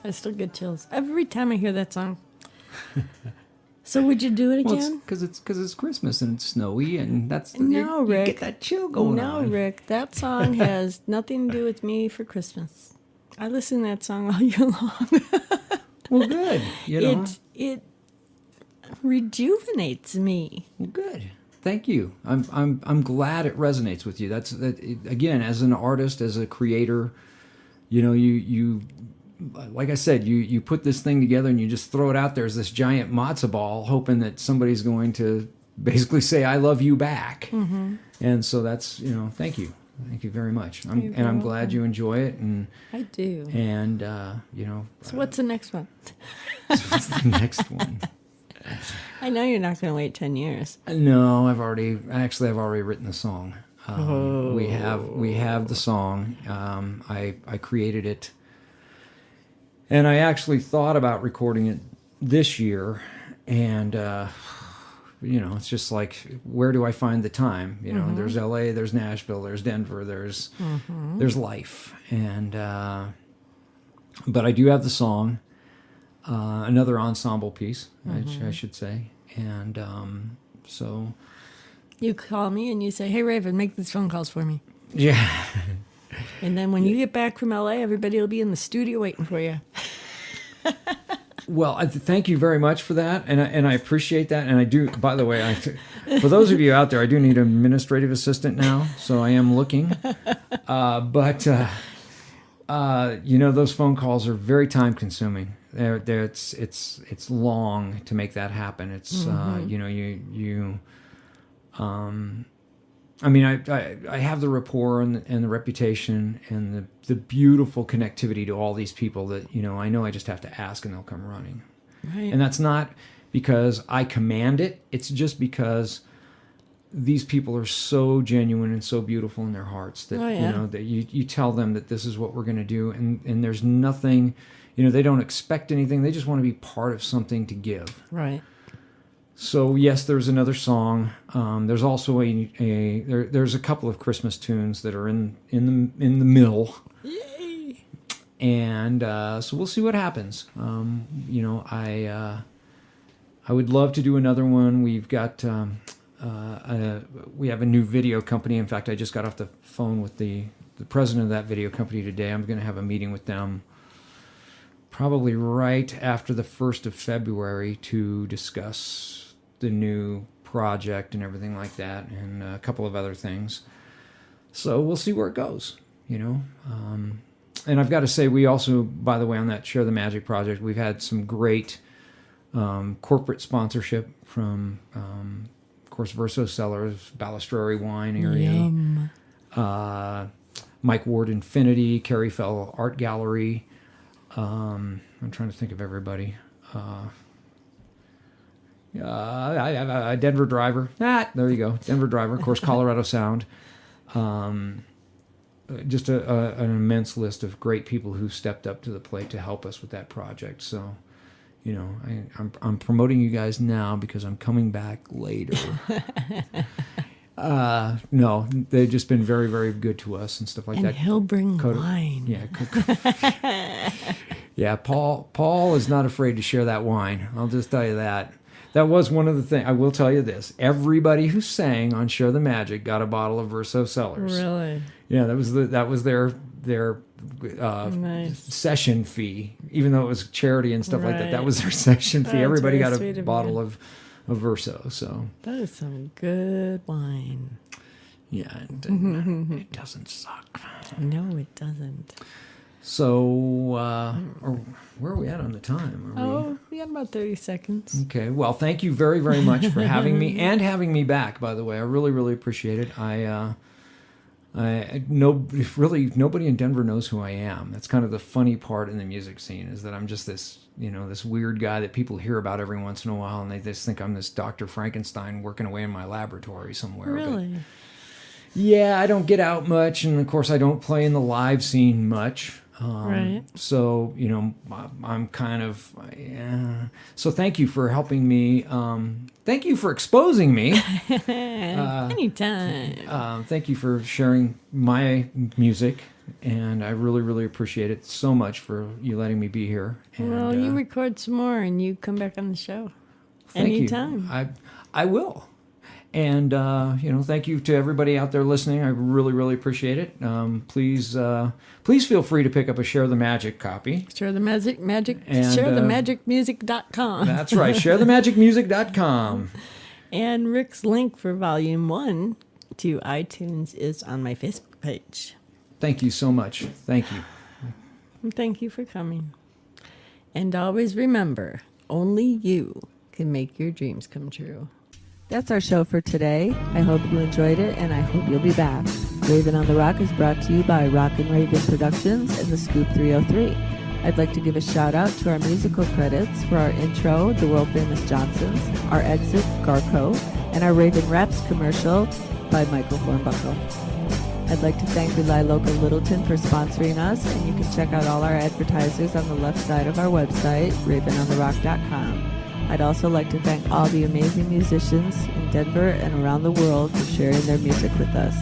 I still get chills every time I hear that song. So would you do it Well, again? because it's Christmas and it's snowy, and that's No, you Rick. get that chill going No, on. Rick. That song has nothing to do with me for Christmas. I listen to that song all year long. Well, good. You know, It rejuvenates me. well, good. Thank you. I'm glad it resonates with you. Again, as an artist, as a creator, you know, you like I said, you put this thing together and you just throw it out there as this giant matzo ball, hoping that somebody's going to basically say "I love you" back. Mm-hmm. And so that's, you know, thank you very much. I'm glad you enjoy it, and I do. And you know. So what's the next one? What's the next one? I know you're not going to wait 10 years. No, I've already written the song. We have the song. I created it, and I actually thought about recording it this year, and you know, it's just like, where do I find the time? You know, there's LA, there's Nashville, there's Denver, there's life, and but I do have the song. Another ensemble piece, I should say. And so... You call me and you say, hey, Raven, make these phone calls for me. Yeah. And then when you get back from LA, everybody will be in the studio waiting for you. Well, thank you very much for that. And I appreciate that. And I do, by the way, for those of you out there, I do need an administrative assistant now. So I am looking. But you know, those phone calls are very time consuming. It's long to make that happen. It's you know, I mean, I have the rapport and the reputation and the beautiful connectivity to all these people that, you know I just have to ask and they'll come running. Right. And that's not because I command it. It's just because these people are so genuine and so beautiful in their hearts that, you know, that you tell them that this is what we're going to do. And there's nothing, you know, they don't expect anything. They just want to be part of something to give. Right. So yes, there's another song. There's also there's a couple of Christmas tunes that are in the mill. Yay! And so we'll see what happens. You know, I would love to do another one. We've got we have a new video company. In fact, I just got off the phone with the president of that video company today. I'm going to have a meeting with them probably right after the 1st of February to discuss the new project and everything like that, and a couple of other things. So we'll see where it goes, you know. And I've got to say, we also, by the way, on that Share the Magic project, we've had some great corporate sponsorship from, of course, Verso Cellars, Balistrary Winery, Mike Ward Infinity, Carrie Fell Art Gallery. I'm trying to think of everybody. Denver Driver. There you go. Denver Driver. Of course, Colorado Sound. Just an immense list of great people who stepped up to the plate to help us with that project. So, you know, I'm promoting you guys now because I'm coming back later. No, they've just been very, very good to us and stuff like that. And he'll bring wine. Yeah. Yeah, Paul is not afraid to share that wine. I'll just tell you that. That was one of the things. I will tell you this. Everybody who sang on Share the Magic got a bottle of Verso Cellars. Really? Yeah, that was their nice. session fee. Even though it was charity and stuff like that, that Right. was their session fee. That's Everybody very got sweet a of bottle you. of Verso. So That is some good wine. yeah, it doesn't suck. No, it doesn't. So where are we at on the time? We got about 30 seconds. Okay. Well, thank you very, very much for having me and having me back. By the way, I really, really appreciate it. Nobody in Denver knows who I am. That's kind of the funny part in the music scene, is that I'm just this, you know, this weird guy that people hear about every once in a while, and they just think I'm this Dr. Frankenstein working away in my laboratory somewhere. Really? But yeah, I don't get out much, and of course, I don't play in the live scene much. Right. So, you know, I'm kind of, so thank you for helping me. Thank you for exposing me. Anytime. Thank you for sharing my music And I really, really appreciate it so much for you letting me be here. And, Well, you record some more and you come back on the show thank anytime. you. I will. And, thank you to everybody out there listening. I really, really appreciate it. Please feel free to pick up a Share the Magic copy. Share the Magic, And, sharethemagicmusic.com. That's right, sharethemagicmusic.com. And Rick's link for Volume 1 to iTunes is on my Facebook page. Thank you so much. Thank you. And thank you for coming. And always remember, only you can make your dreams come true. That's our show for today. I hope you enjoyed it, and I hope you'll be back. Raven on the Rock is brought to you by Rockin' Raven Productions and the Scoop 303. I'd like to give a shout out to our musical credits for our intro, The World Famous Johnsons, our exit, Garco, and our Raven Raps commercial by Michael Hornbuckle. I'd like to thank Rely Local Littleton for sponsoring us, and you can check out all our advertisers on the left side of our website, ravenontherock.com. I'd also like to thank all the amazing musicians in Denver and around the world for sharing their music with us.